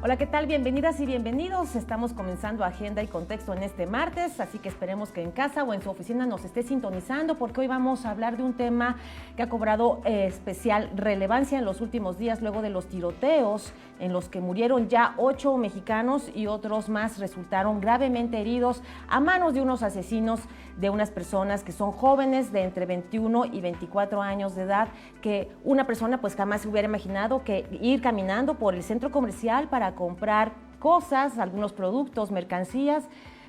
Hola, ¿qué tal? Bienvenidas y bienvenidos. Estamos comenzando Agenda y Contexto en este martes, así que esperemos que en casa o en su oficina nos esté sintonizando, porque hoy vamos a hablar de un tema que ha cobrado especial relevancia en los últimos días, luego de los tiroteos en los que murieron ya 8 mexicanos y otros más resultaron gravemente heridos a manos de unos asesinos de unas personas que son jóvenes de entre 21 y 24 años de edad, que una persona pues jamás se hubiera imaginado que ir caminando por el centro comercial para comprar cosas, algunos productos, mercancías,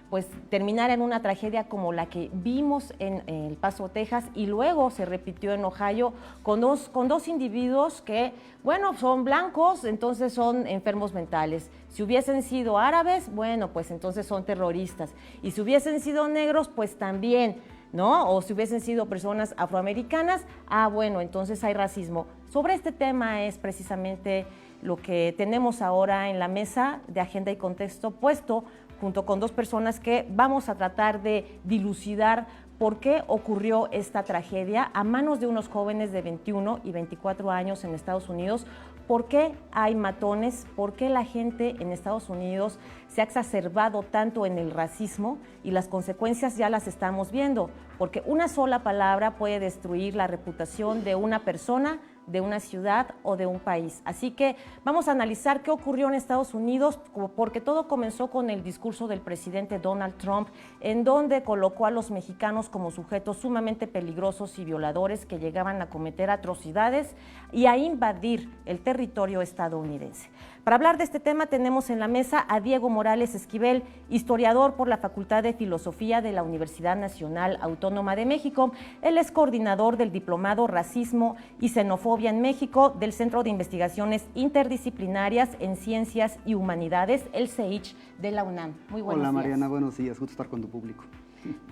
pues terminar en una tragedia como la que vimos en El Paso, Texas, y luego se repitió en Ohio con dos individuos que, bueno, son blancos, entonces son enfermos mentales. Si hubiesen sido árabes, bueno, pues entonces son terroristas. Y si hubiesen sido negros, pues también, ¿no? O si hubiesen sido personas afroamericanas, bueno, entonces hay racismo. Sobre este tema es precisamente lo que tenemos ahora en la mesa de Agenda y Contexto puesto junto con dos personas que vamos a tratar de dilucidar por qué ocurrió esta tragedia a manos de unos jóvenes de 21 y 24 años en Estados Unidos, por qué hay matones, por qué la gente en Estados Unidos se ha exacerbado tanto en el racismo y las consecuencias ya las estamos viendo, porque una sola palabra puede destruir la reputación de una persona, de una ciudad o de un país. Así que vamos a analizar qué ocurrió en Estados Unidos, porque todo comenzó con el discurso del presidente Donald Trump, en donde colocó a los mexicanos como sujetos sumamente peligrosos y violadores que llegaban a cometer atrocidades y a invadir el territorio estadounidense. Para hablar de este tema tenemos en la mesa a Diego Morales Esquivel, historiador por la Facultad de Filosofía de la Universidad Nacional Autónoma de México. Él es coordinador del Diplomado Racismo y Xenofobia en México del Centro de Investigaciones Interdisciplinarias en Ciencias y Humanidades, el CEICH de la UNAM. Muy buenos días. Hola Mariana, buenos días, gusto estar con tu público.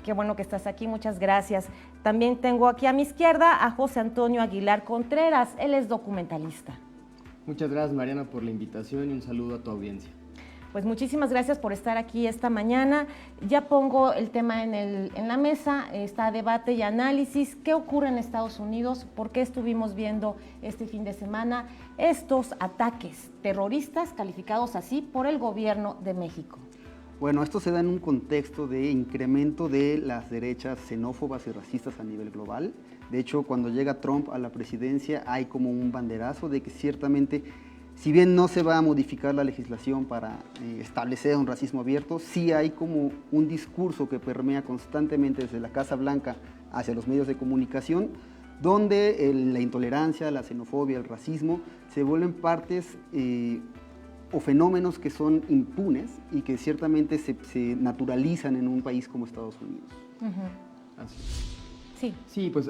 Qué bueno que estás aquí, muchas gracias. También tengo aquí a mi izquierda a José Antonio Aguilar Contreras, él es documentalista. Muchas gracias Mariana por la invitación y un saludo a tu audiencia. Pues muchísimas gracias por estar aquí esta mañana. Ya pongo el tema en la mesa, está debate y análisis. ¿Qué ocurre en Estados Unidos? ¿Por qué estuvimos viendo este fin de semana estos ataques terroristas calificados así por el gobierno de México? Bueno, esto se da en un contexto de incremento de las derechas xenófobas y racistas a nivel global. De hecho, cuando llega Trump a la presidencia hay como un banderazo de que ciertamente, si bien no se va a modificar la legislación para establecer un racismo abierto, sí hay como un discurso que permea constantemente desde la Casa Blanca hacia los medios de comunicación, donde la intolerancia, la xenofobia, el racismo se vuelven partes o fenómenos que son impunes y que ciertamente se naturalizan en un país como Estados Unidos. Así. Sí. Sí, pues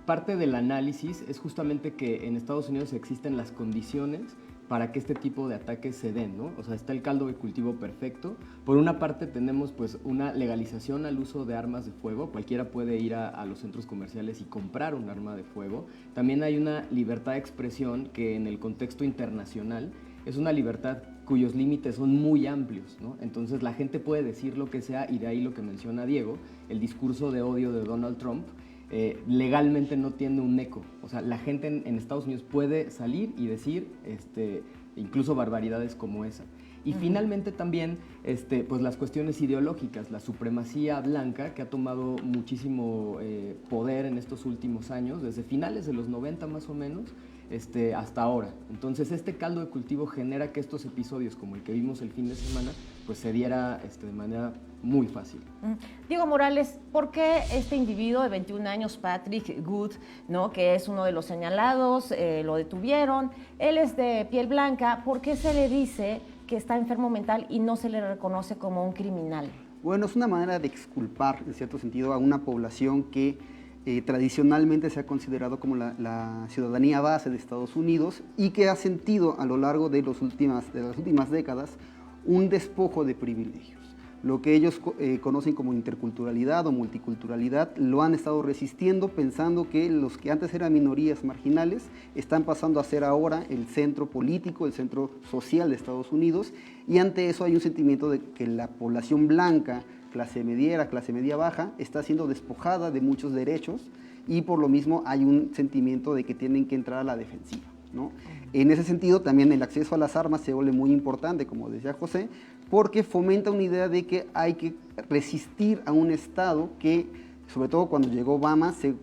parte del análisis es justamente que en Estados Unidos existen las condiciones para que este tipo de ataques se den, ¿no? O sea, está el caldo de cultivo perfecto. Por una parte tenemos pues una legalización al uso de armas de fuego, cualquiera puede ir a los centros comerciales y comprar un arma de fuego. También hay una libertad de expresión que en el contexto internacional es una libertad cuyos límites son muy amplios, ¿no? Entonces la gente puede decir lo que sea y de ahí lo que menciona Diego, el discurso de odio de Donald Trump, legalmente no tiene un eco. O sea, la gente en Estados Unidos puede salir y decir incluso barbaridades como esa. Y finalmente también pues las cuestiones ideológicas, la supremacía blanca que ha tomado muchísimo poder en estos últimos años, desde finales de los 90 más o menos, hasta ahora. Entonces este caldo de cultivo genera que estos episodios como el que vimos el fin de semana pues se diera de manera muy fácil. Diego Morales, ¿por qué este individuo de 21 años, Patrick Good, ¿no?, que es uno de los señalados, lo detuvieron, él es de piel blanca, ¿por qué se le dice que está enfermo mental y no se le reconoce como un criminal? Bueno, es una manera de exculpar, en cierto sentido, a una población que tradicionalmente se ha considerado como la ciudadanía base de Estados Unidos y que ha sentido a lo largo de las últimas décadas un despojo de privilegios. Lo que ellos conocen como interculturalidad o multiculturalidad lo han estado resistiendo pensando que los que antes eran minorías marginales están pasando a ser ahora el centro político, el centro social de Estados Unidos, y ante eso hay un sentimiento de que la población blanca, clase mediera, clase media baja, está siendo despojada de muchos derechos y por lo mismo hay un sentimiento de que tienen que entrar a la defensiva. ¿no? En ese sentido, también el acceso a las armas se vuelve muy importante, como decía José, porque fomenta una idea de que hay que resistir a un Estado que, sobre todo cuando llegó Obama, se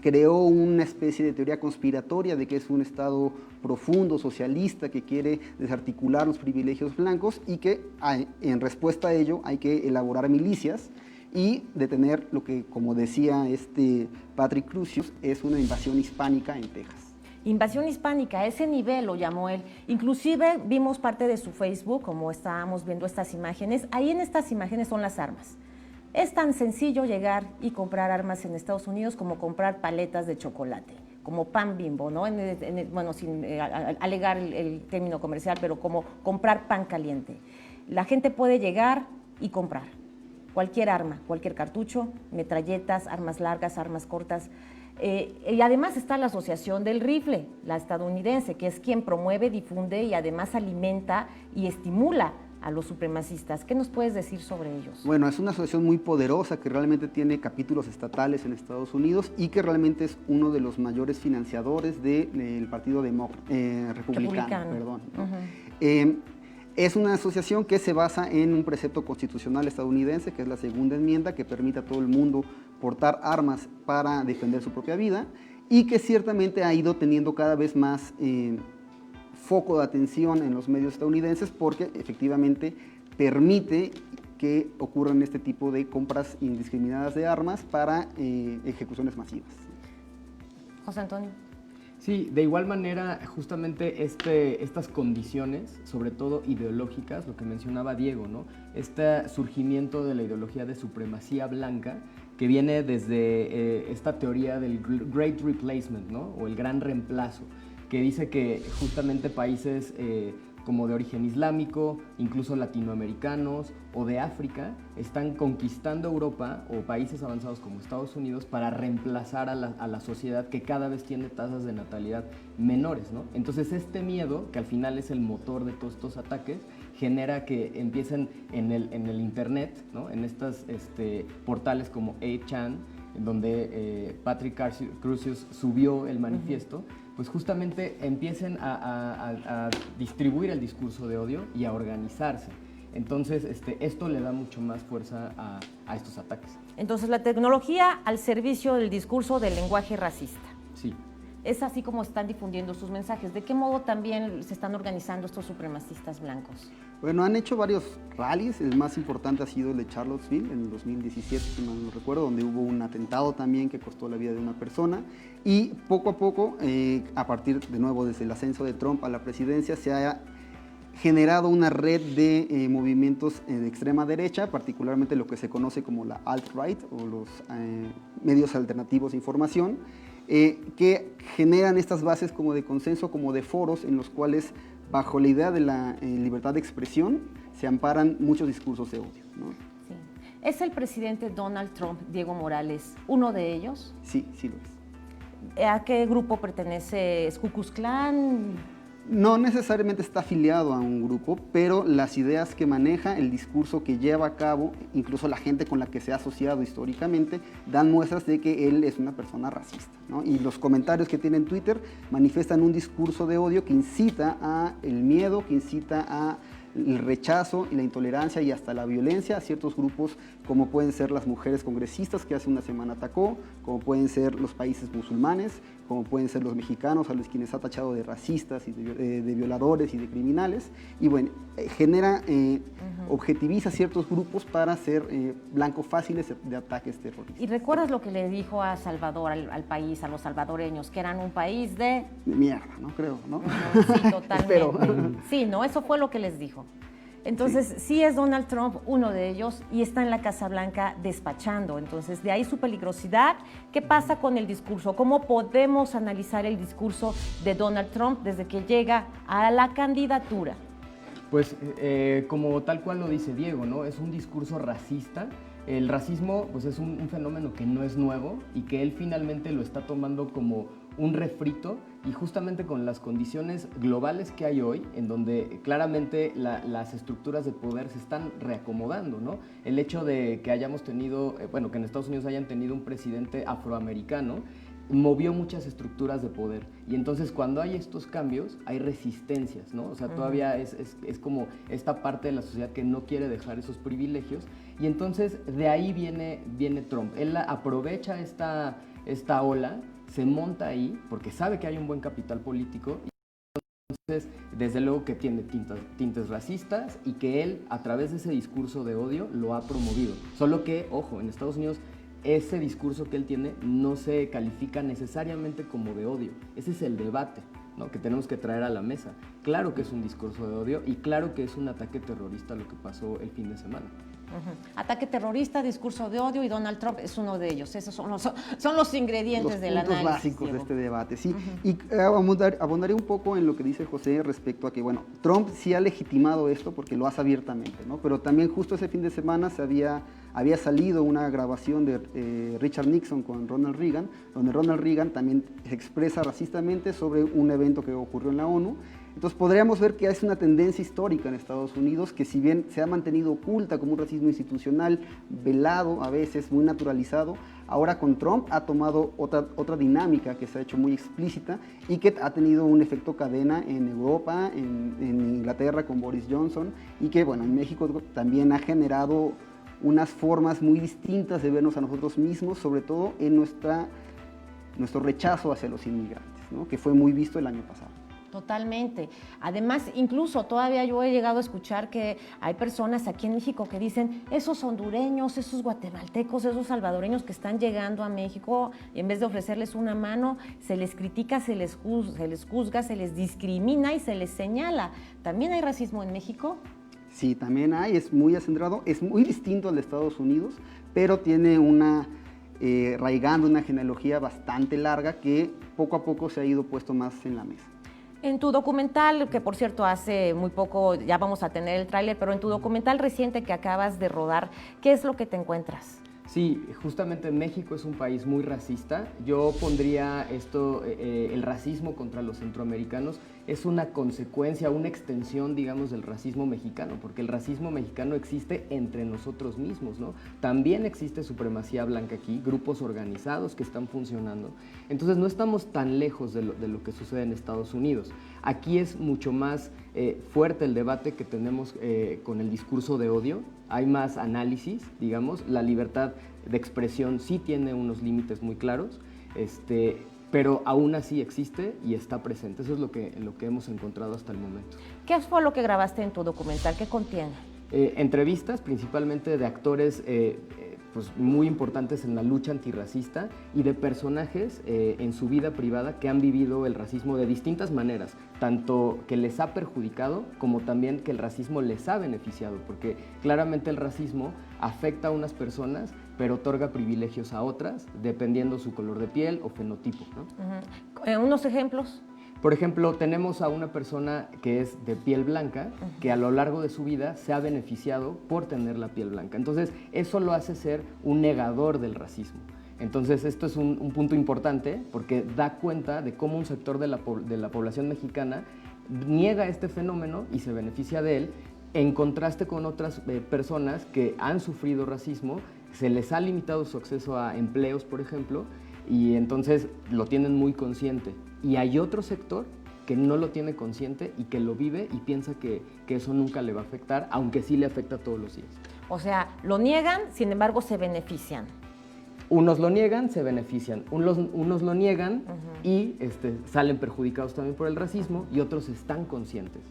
creó una especie de teoría conspiratoria de que es un Estado profundo, socialista, que quiere desarticular los privilegios blancos y que en respuesta a ello hay que elaborar milicias y detener lo que, como decía Patrick Crusius, es una invasión hispánica en Texas. Invasión hispánica, a ese nivel lo llamó él. Inclusive vimos parte de su Facebook, como estábamos viendo estas imágenes. Ahí en estas imágenes son las armas. Es tan sencillo llegar y comprar armas en Estados Unidos como comprar paletas de chocolate, como pan Bimbo, ¿no? Bueno, sin alegar el término comercial, pero como comprar pan caliente. La gente puede llegar y comprar cualquier arma, cualquier cartucho, metralletas, armas largas, armas cortas. Y además está la Asociación del Rifle, la estadounidense, que es quien promueve, difunde y además alimenta y estimula a los supremacistas. ¿Qué nos puedes decir sobre ellos? Bueno, es una asociación muy poderosa que realmente tiene capítulos estatales en Estados Unidos y que realmente es uno de los mayores financiadores del Partido Republicano. Perdón, ¿no? Uh-huh. Es una asociación que se basa en un precepto constitucional estadounidense, que es la segunda enmienda, que permite a todo el mundo portar armas para defender su propia vida y que ciertamente ha ido teniendo cada vez más foco de atención en los medios estadounidenses porque efectivamente permite que ocurran este tipo de compras indiscriminadas de armas para ejecuciones masivas. José Antonio. Sí, de igual manera, justamente estas condiciones, sobre todo ideológicas, lo que mencionaba Diego, ¿no? Este surgimiento de la ideología de supremacía blanca que viene desde esta teoría del Great Replacement, ¿no? O el gran reemplazo, que dice que justamente países como de origen islámico, incluso latinoamericanos o de África, están conquistando Europa o países avanzados como Estados Unidos para reemplazar a la sociedad que cada vez tiene tasas de natalidad menores, ¿no? Entonces este miedo, que al final es el motor de todos estos ataques, genera que empiecen en el internet, ¿no? En estos portales como 8chan, en donde Patrick Crusius subió el manifiesto, pues justamente empiecen a distribuir el discurso de odio y a organizarse. Entonces, esto le da mucho más fuerza a estos ataques. Entonces, la tecnología al servicio del discurso del lenguaje racista. Sí. Es así como están difundiendo sus mensajes. ¿De qué modo también se están organizando estos supremacistas blancos? Bueno, han hecho varios rallies. El más importante ha sido el de Charlottesville en el 2017, si mal no recuerdo, donde hubo un atentado también que costó la vida de una persona. Y poco a poco, a partir de nuevo desde el ascenso de Trump a la presidencia, se ha generado una red de movimientos de extrema derecha, particularmente lo que se conoce como la alt-right o los medios alternativos de información, que generan estas bases como de consenso, como de foros en los cuales, bajo la idea de la libertad de expresión, se amparan muchos discursos de odio, ¿no? Sí. ¿Es el presidente Donald Trump, Diego Morales, uno de ellos? Sí, sí lo es. ¿A qué grupo pertenece? ¿Es Ku Klux Klan? No necesariamente está afiliado a un grupo, pero las ideas que maneja, el discurso que lleva a cabo, incluso la gente con la que se ha asociado históricamente, dan muestras de que él es una persona racista, ¿no? Y los comentarios que tiene en Twitter manifiestan un discurso de odio que incita a el miedo, que incita a el rechazo y la intolerancia y hasta la violencia a ciertos grupos, como pueden ser las mujeres congresistas que hace una semana atacó, como pueden ser los países musulmanes, como pueden ser los mexicanos, a los quienes ha tachado de racistas y de violadores y de criminales. Y bueno, objetiviza ciertos grupos para ser blancos fáciles de ataques terroristas. ¿Y recuerdas lo que le dijo a Salvador, al país, a los salvadoreños, que eran un país de mierda, ¿no? Creo, ¿no? Sí, totalmente. Sí, ¿no? Eso fue lo que les dijo. Entonces, sí es Donald Trump uno de ellos y está en la Casa Blanca despachando. Entonces, de ahí su peligrosidad. ¿Qué pasa con el discurso? ¿Cómo podemos analizar el discurso de Donald Trump desde que llega a la candidatura? Pues como tal cual lo dice Diego, ¿no? Es un discurso racista. El racismo pues es un fenómeno que no es nuevo y que él finalmente lo está tomando como un refrito, y justamente con las condiciones globales que hay hoy, en donde claramente las estructuras de poder se están reacomodando, ¿no? El hecho de que hayamos tenido, que en Estados Unidos hayan tenido un presidente afroamericano, movió muchas estructuras de poder. Y entonces cuando hay estos cambios, hay resistencias, ¿no? O sea, todavía es como esta parte de la sociedad que no quiere dejar esos privilegios. Y entonces de ahí viene Trump. Él aprovecha esta ola, se monta ahí, porque sabe que hay un buen capital político. Entonces, desde luego que tiene tintes racistas y que él, a través de ese discurso de odio, lo ha promovido. Solo que, ojo, en Estados Unidos ese discurso que él tiene no se califica necesariamente como de odio. Ese es el debate, ¿no?, que tenemos que traer a la mesa. Claro que es un discurso de odio y claro que es un ataque terrorista lo que pasó el fin de semana. Ataque terrorista, discurso de odio, y Donald Trump es uno de ellos. Esos son los ingredientes del análisis. Los puntos básicos de este debate, sí. Y abundaré un poco en lo que dice José respecto a que, bueno, Trump sí ha legitimado esto porque lo hace abiertamente, ¿no? Pero también justo ese fin de semana había salido una grabación de Richard Nixon con Ronald Reagan, donde Ronald Reagan también se expresa racistamente sobre un evento que ocurrió en la ONU. Entonces podríamos ver que es una tendencia histórica en Estados Unidos que, si bien se ha mantenido oculta como un racismo institucional, velado, a veces muy naturalizado, ahora con Trump ha tomado otra dinámica que se ha hecho muy explícita y que ha tenido un efecto cadena en Europa, en Inglaterra con Boris Johnson, y que, bueno, en México también ha generado unas formas muy distintas de vernos a nosotros mismos, sobre todo en nuestro rechazo hacia los inmigrantes, ¿no?, que fue muy visto el año pasado. Totalmente. Además, incluso todavía yo he llegado a escuchar que hay personas aquí en México que dicen, esos hondureños, esos guatemaltecos, esos salvadoreños que están llegando a México, en vez de ofrecerles una mano, se les critica, se les juzga, se les discrimina y se les señala. ¿También hay racismo en México? Sí, también hay, es muy acendrado, es muy distinto al de Estados Unidos, pero tiene raigando una genealogía bastante larga que poco a poco se ha ido puesto más en la mesa. En tu documental, que por cierto hace muy poco ya vamos a tener el tráiler, pero en tu documental reciente que acabas de rodar, ¿qué es lo que te encuentras? Sí, justamente México es un país muy racista. Yo pondría el racismo contra los centroamericanos es una consecuencia, una extensión, digamos, del racismo mexicano, porque el racismo mexicano existe entre nosotros mismos, ¿no? También existe supremacía blanca aquí, grupos organizados que están funcionando. Entonces no estamos tan lejos de lo que sucede en Estados Unidos. Aquí es mucho más fuerte el debate que tenemos con el discurso de odio. Hay más análisis, digamos, la libertad de expresión sí tiene unos límites muy claros, pero aún así existe y está presente. Eso es lo que hemos encontrado hasta el momento. ¿Qué fue lo que grabaste en tu documental? ¿Qué contiene? Entrevistas principalmente de actores pues muy importantes en la lucha antirracista y de personajes en su vida privada que han vivido el racismo de distintas maneras, tanto que les ha perjudicado como también que el racismo les ha beneficiado, porque claramente el racismo afecta a unas personas pero otorga privilegios a otras dependiendo su color de piel o fenotipo, ¿no? ¿Unos ejemplos? Por ejemplo, tenemos a una persona que es de piel blanca, que a lo largo de su vida se ha beneficiado por tener la piel blanca. Entonces, eso lo hace ser un negador del racismo. Entonces, esto es un punto importante porque da cuenta de cómo un sector de la población mexicana niega este fenómeno y se beneficia de él, en contraste con otras personas que han sufrido racismo, se les ha limitado su acceso a empleos, por ejemplo, y entonces lo tienen muy consciente. Y hay otro sector que no lo tiene consciente y que lo vive y piensa que eso nunca le va a afectar, aunque sí le afecta todos los días. O sea, lo niegan, sin embargo se benefician. Unos lo niegan, se benefician. Unos lo niegan y salen perjudicados también por el racismo y otros están conscientes.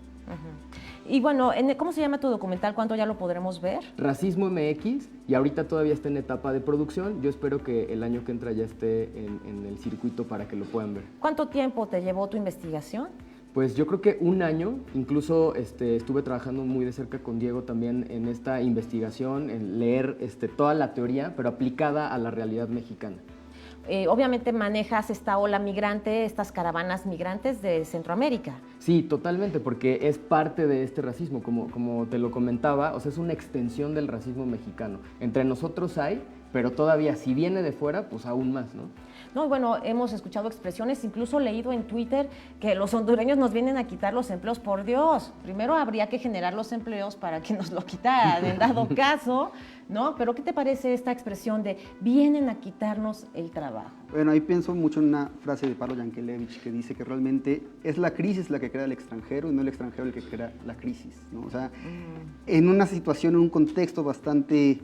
Y bueno, ¿cómo se llama tu documental? ¿Cuándo ya lo podremos ver? Racismo MX, y ahorita todavía está en etapa de producción. Yo espero que el año que entra ya esté en el circuito para que lo puedan ver. ¿Cuánto tiempo te llevó tu investigación? Pues yo creo que un año, incluso estuve trabajando muy de cerca con Diego también en esta investigación, en leer toda la teoría, pero aplicada a la realidad mexicana. Obviamente manejas esta ola migrante, estas caravanas migrantes de Centroamérica. Sí, totalmente, porque es parte de este racismo, como te lo comentaba, o sea, es una extensión del racismo mexicano. Entre nosotros hay, pero todavía si viene de fuera, pues aún más, ¿no? No, bueno, hemos escuchado expresiones, incluso leído en Twitter que los hondureños nos vienen a quitar los empleos. Por Dios, primero habría que generar los empleos para que nos lo quitaran, en dado caso, ¿no? Pero ¿qué te parece esta expresión de vienen a quitarnos el trabajo? Bueno, ahí pienso mucho en una frase de Pablo Yankelevich que dice que realmente es la crisis la que crea el extranjero y no el extranjero el que crea la crisis, ¿no? O sea, en una situación, en un contexto bastante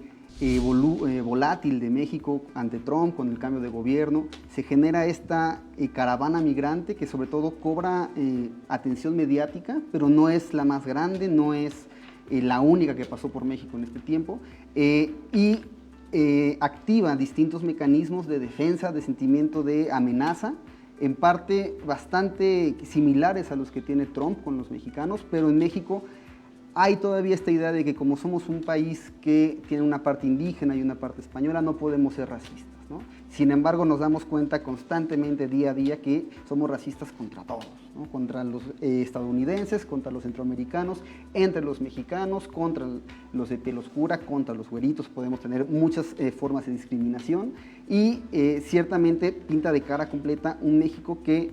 volátil de México ante Trump, con el cambio de gobierno, se genera esta caravana migrante que sobre todo cobra atención mediática, pero no es la más grande, no es la única que pasó por México en este tiempo, y activa distintos mecanismos de defensa, de sentimiento de amenaza, en parte bastante similares a los que tiene Trump con los mexicanos, pero en México hay todavía esta idea de que como somos un país que tiene una parte indígena y una parte española, no podemos ser racistas, ¿no? Sin embargo, nos damos cuenta constantemente, día a día, que somos racistas contra todos, ¿no? Contra los estadounidenses, contra los centroamericanos, entre los mexicanos, contra los de piel oscura, contra los güeritos. Podemos tener muchas formas de discriminación y ciertamente pinta de cara completa un México que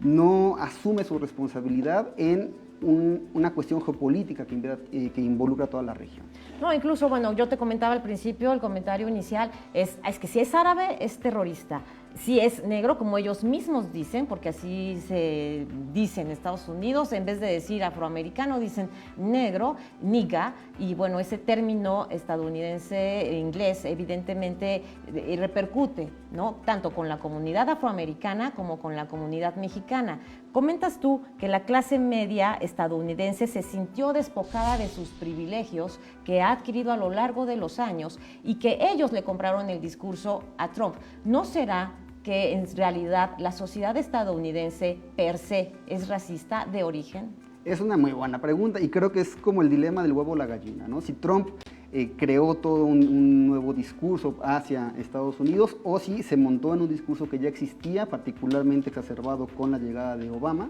no asume su responsabilidad en una cuestión geopolítica que involucra a toda la región. No, incluso, bueno, yo te comentaba al principio, el comentario inicial es que si es árabe, es terrorista. Si es negro, como ellos mismos dicen, porque así se dice en Estados Unidos, en vez de decir afroamericano, dicen negro, niga, y bueno, ese término estadounidense, inglés, evidentemente repercute, ¿no? Tanto con la comunidad afroamericana como con la comunidad mexicana. Comentas tú que la clase media estadounidense se sintió despojada de sus privilegios que ha adquirido a lo largo de los años y que ellos le compraron el discurso a Trump. ¿No será que en realidad la sociedad estadounidense per se es racista de origen? Es una muy buena pregunta y creo que es como el dilema del huevo o la gallina, ¿no? Si Trump creó todo un nuevo discurso hacia Estados Unidos o si se montó en un discurso que ya existía, particularmente exacerbado con la llegada de Obama.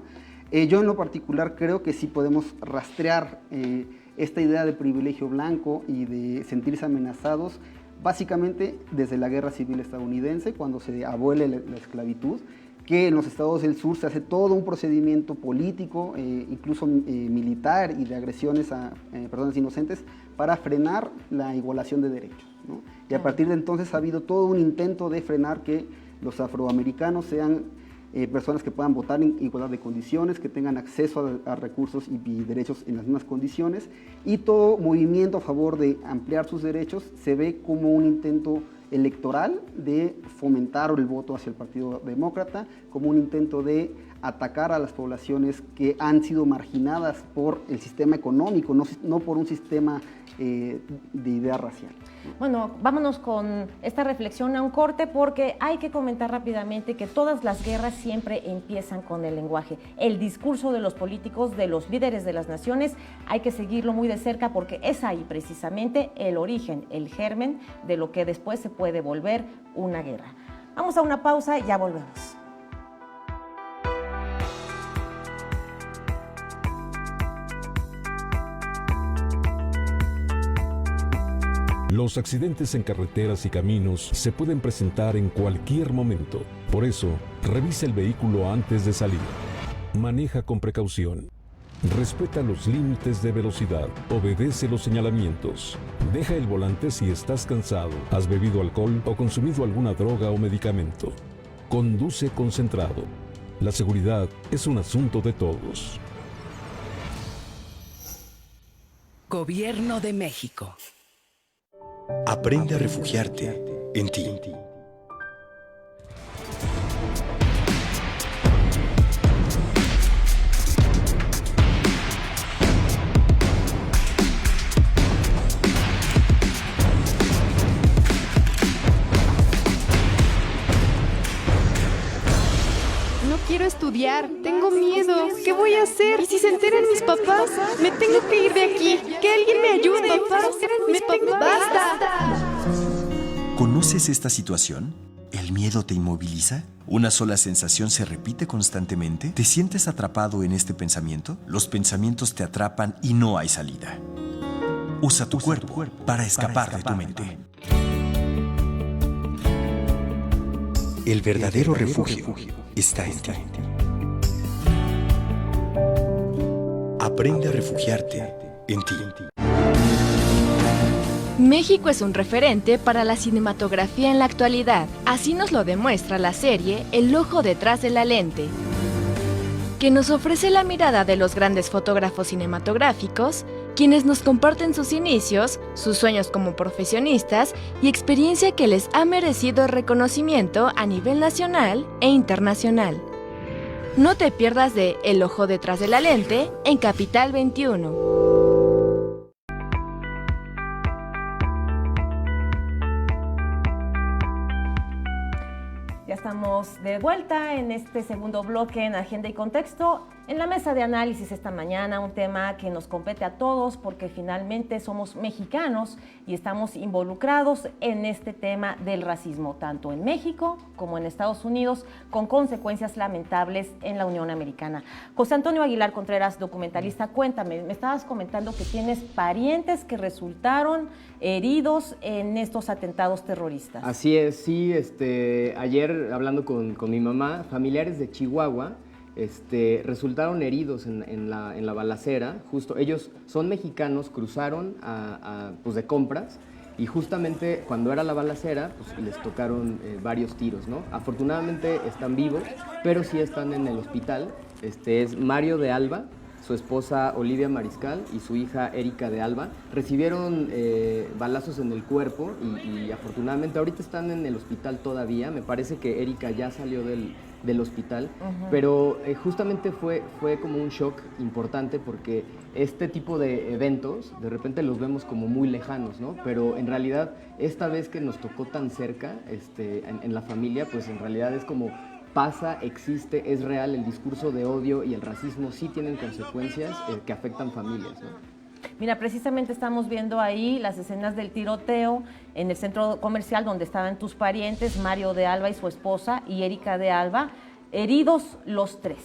Yo en lo particular creo que sí podemos rastrear esta idea de privilegio blanco y de sentirse amenazados básicamente desde la Guerra Civil estadounidense, cuando se abole la esclavitud, que en los estados del sur se hace todo un procedimiento político, incluso militar y de agresiones a personas inocentes para frenar la igualación de derechos, ¿no? Y a partir de entonces ha habido todo un intento de frenar que los afroamericanos sean personas que puedan votar en igualdad de condiciones, que tengan acceso a recursos y derechos en las mismas condiciones, y todo movimiento a favor de ampliar sus derechos se ve como un intento electoral de fomentar el voto hacia el Partido Demócrata, como un intento de atacar a las poblaciones que han sido marginadas por el sistema económico, no por un sistema de idea racial. Bueno, vámonos con esta reflexión a un corte porque hay que comentar rápidamente que todas las guerras siempre empiezan con el lenguaje. El discurso de los políticos, de los líderes de las naciones, hay que seguirlo muy de cerca porque es ahí precisamente el origen, el germen de lo que después se puede volver una guerra. Vamos a una pausa y ya volvemos. Los accidentes en carreteras y caminos se pueden presentar en cualquier momento. Por eso, revisa el vehículo antes de salir. Maneja con precaución. Respeta los límites de velocidad. Obedece los señalamientos. Deja el volante si estás cansado, has bebido alcohol o consumido alguna droga o medicamento. Conduce concentrado. La seguridad es un asunto de todos. Gobierno de México. Aprende a refugiarte en ti. No quiero estudiar, tengo miedo. ¿Qué voy a hacer? ¿Y si se enteran mis papás? Me tengo que ir de aquí. Que alguien me ayude. ¡Basta! ¿Conoces esta situación? ¿El miedo te inmoviliza? ¿Una sola sensación se repite constantemente? ¿Te sientes atrapado en este pensamiento? Los pensamientos te atrapan y no hay salida. Usa tu cuerpo para escapar de tu mente. El verdadero refugio está en ti. Aprende a refugiarte en ti. México es un referente para la cinematografía en la actualidad. Así nos lo demuestra la serie El ojo detrás de la lente, que nos ofrece la mirada de los grandes fotógrafos cinematográficos, quienes nos comparten sus inicios, sus sueños como profesionistas y experiencia que les ha merecido reconocimiento a nivel nacional e internacional. No te pierdas de El ojo detrás de la lente en Capital 21. Ya estamos de vuelta en este segundo bloque en Agenda y Contexto. En la mesa de análisis esta mañana, un tema que nos compete a todos porque finalmente somos mexicanos y estamos involucrados en este tema del racismo, tanto en México como en Estados Unidos, con consecuencias lamentables en la Unión Americana. José Antonio Aguilar Contreras, documentalista, cuéntame, me estabas comentando que tienes parientes que resultaron heridos en estos atentados terroristas. Así es, sí, ayer hablando con mi mamá, familiares de Chihuahua, resultaron heridos en la balacera. Justo ellos son mexicanos, cruzaron pues de compras y justamente cuando era la balacera pues les tocaron varios tiros, ¿no? Afortunadamente están vivos, pero sí están en el hospital. Es Mario de Alba, su esposa Olivia Mariscal y su hija Erika de Alba. Recibieron balazos en el cuerpo y afortunadamente ahorita están en el hospital todavía. Me parece que Erika ya salió del hospital, pero justamente fue como un shock importante porque este tipo de eventos de repente los vemos como muy lejanos, ¿no? Pero en realidad esta vez que nos tocó tan cerca en la familia, pues en realidad es como pasa, existe, es real. El discurso de odio y el racismo sí tienen consecuencias que afectan familias, ¿no? Mira, precisamente estamos viendo ahí las escenas del tiroteo en el centro comercial donde estaban tus parientes, Mario de Alba y su esposa, y Erika de Alba, heridos los tres.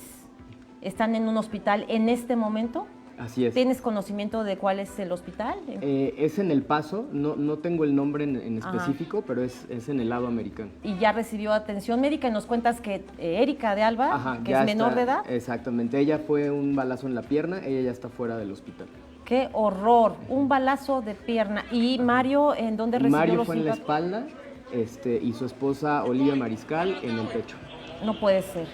¿Están en un hospital en este momento? Así es. ¿Tienes conocimiento de cuál es el hospital? Es en El Paso, no tengo el nombre en específico, pero es en el lado americano. Y ya recibió atención médica y nos cuentas que Erika de Alba, que es menor de edad. Exactamente, ella fue un balazo en la pierna, ella ya está fuera del hospital. ¡Qué horror! Un balazo de pierna. ¿Y Mario en dónde recibió Mario los fue en la impactos? espalda y su esposa Olivia Mariscal en el pecho. No puede ser.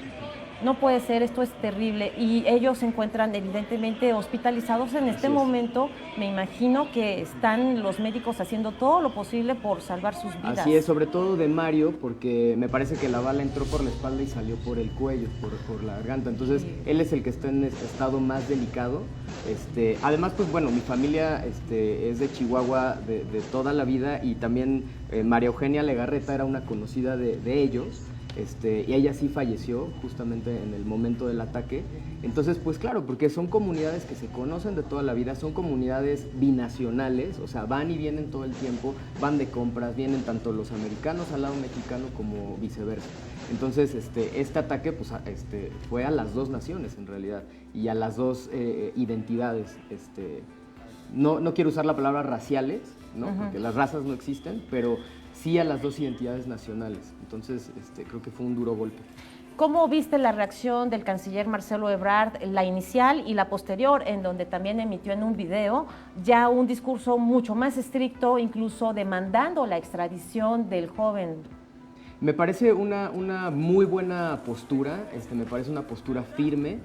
No puede ser, esto es terrible. Y ellos se encuentran evidentemente hospitalizados en este momento. Me imagino que están los médicos haciendo todo lo posible por salvar sus vidas. Así es, sobre todo de Mario, porque me parece que la bala entró por la espalda y salió por el cuello, por la garganta. Entonces, él es el que está en estado más delicado. Además, pues bueno, mi familia es de Chihuahua de toda la vida y también María Eugenia Legarreta era una conocida de ellos. Y ella sí falleció justamente en el momento del ataque. Entonces, pues claro, porque son comunidades que se conocen de toda la vida, son comunidades binacionales, o sea, van y vienen todo el tiempo, van de compras, vienen tanto los americanos al lado mexicano como viceversa. Entonces, este ataque pues, fue a las dos naciones en realidad y a las dos identidades. No quiero usar la palabra raciales, ¿no? Porque las razas no existen, pero sí a las dos identidades nacionales. Entonces, creo que fue un duro golpe. ¿Cómo viste la reacción del canciller Marcelo Ebrard, la inicial y la posterior, en donde también emitió en un video ya un discurso mucho más estricto, incluso demandando la extradición del joven? Me parece una muy buena postura, me parece una postura firme.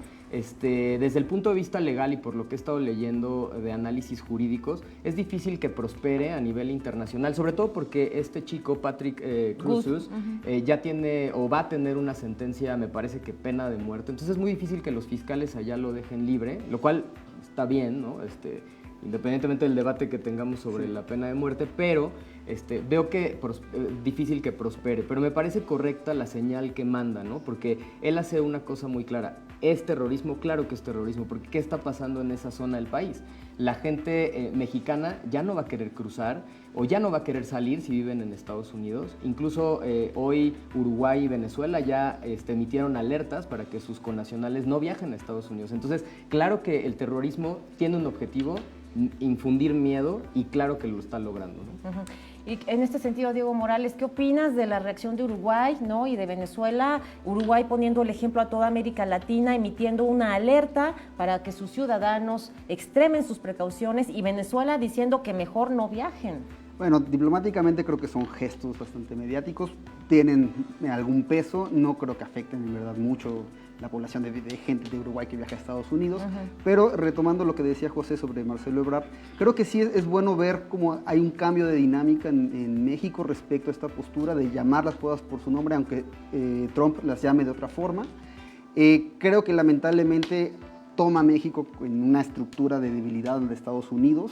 Desde el punto de vista legal y por lo que he estado leyendo de análisis jurídicos, es difícil que prospere a nivel internacional, sobre todo porque este chico, Patrick Cruzus, ya tiene o va a tener una sentencia, me parece que pena de muerte. Entonces es muy difícil que los fiscales allá lo dejen libre, lo cual está bien, ¿no? Independientemente del debate que tengamos sobre la pena de muerte, pero veo que difícil que prospere, pero me parece correcta la señal que manda, ¿no? Porque él hace una cosa muy clara, es terrorismo, claro que es terrorismo, porque ¿qué está pasando en esa zona del país? La gente mexicana ya no va a querer cruzar o ya no va a querer salir si viven en Estados Unidos. Incluso hoy Uruguay y Venezuela ya emitieron alertas para que sus connacionales no viajen a Estados Unidos. Entonces, claro que el terrorismo tiene un objetivo, infundir miedo, y claro que lo está logrando, ¿no? Y en este sentido, Diego Morales, ¿qué opinas de la reacción de Uruguay, ¿no? Y de Venezuela? Uruguay poniendo el ejemplo a toda América Latina, emitiendo una alerta para que sus ciudadanos extremen sus precauciones, y Venezuela diciendo que mejor no viajen. Bueno, diplomáticamente creo que son gestos bastante mediáticos, tienen algún peso, no creo que afecten en verdad mucho la población de gente de Uruguay que viaja a Estados Unidos, pero retomando lo que decía José sobre Marcelo Ebrard, creo que sí es bueno ver cómo hay un cambio de dinámica en México respecto a esta postura de llamar las cosas por su nombre, aunque Trump las llame de otra forma. Creo que lamentablemente toma a México en una estructura de debilidad de Estados Unidos.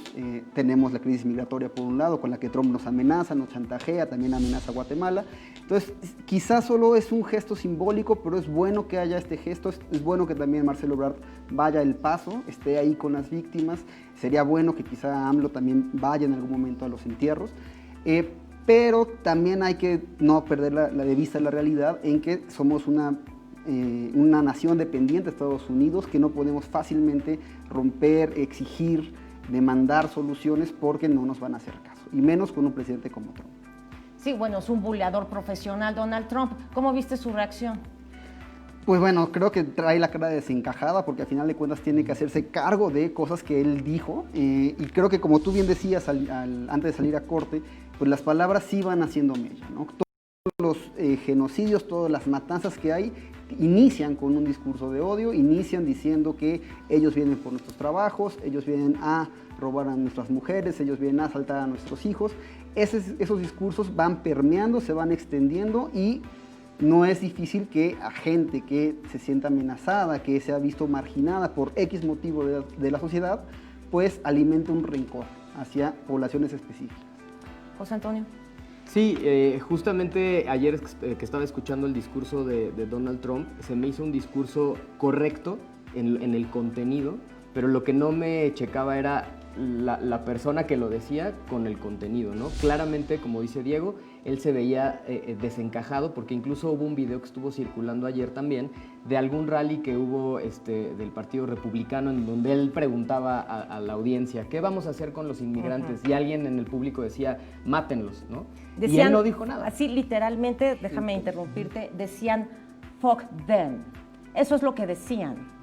Tenemos la crisis migratoria por un lado, con la que Trump nos amenaza, nos chantajea, también amenaza a Guatemala. Entonces, quizás solo es un gesto simbólico, pero es bueno que haya este gesto, es bueno que también Marcelo Ebrard vaya el paso, esté ahí con las víctimas. Sería bueno que quizá AMLO también vaya en algún momento a los entierros. Pero también hay que no perder de vista la realidad en que somos una nación dependiente de Estados Unidos, que no podemos fácilmente romper, exigir, demandar soluciones porque no nos van a hacer caso, y menos con un presidente como Trump. Sí, bueno, es un buleador profesional, Donald Trump. ¿Cómo viste su reacción? Pues bueno, creo que trae la cara desencajada porque al final de cuentas tiene que hacerse cargo de cosas que él dijo, y creo que como tú bien decías antes de salir a corte, pues las palabras sí van haciendo mella, ¿no? Todos los genocidios, todas las matanzas que hay inician con un discurso de odio, inician diciendo que ellos vienen por nuestros trabajos, ellos vienen a robar a nuestras mujeres, ellos vienen a asaltar a nuestros hijos. Esos discursos van permeando, se van extendiendo, y no es difícil que a gente que se sienta amenazada, que se ha visto marginada por X motivo de la sociedad, pues alimente un rencor hacia poblaciones específicas. José Antonio. Sí, justamente ayer que estaba escuchando el discurso de Donald Trump, se me hizo un discurso correcto en el contenido, pero lo que no me checaba era la persona que lo decía con el contenido, ¿no? Claramente, como dice Diego, él se veía desencajado, porque incluso hubo un video que estuvo circulando ayer también de algún rally que hubo del Partido Republicano, en donde él preguntaba a la audiencia, ¿qué vamos a hacer con los inmigrantes? Y alguien en el público decía, mátenlos, ¿no? Decían, y él no dijo nada. Así literalmente, déjame interrumpirte, decían, fuck them. Eso es lo que decían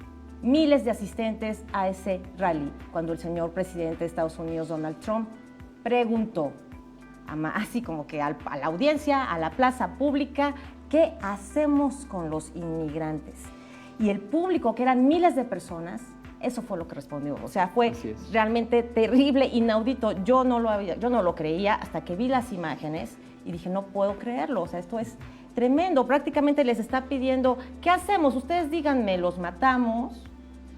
miles de asistentes a ese rally, cuando el señor presidente de Estados Unidos, Donald Trump, preguntó, así como que a la audiencia, a la plaza pública, ¿qué hacemos con los inmigrantes? Y el público, que eran miles de personas, eso fue lo que respondió. O sea, fue realmente terrible, inaudito. Yo no lo creía hasta que vi las imágenes y dije, no puedo creerlo. O sea, esto es tremendo. Prácticamente les está pidiendo, ¿qué hacemos? Ustedes díganme, ¿los matamos?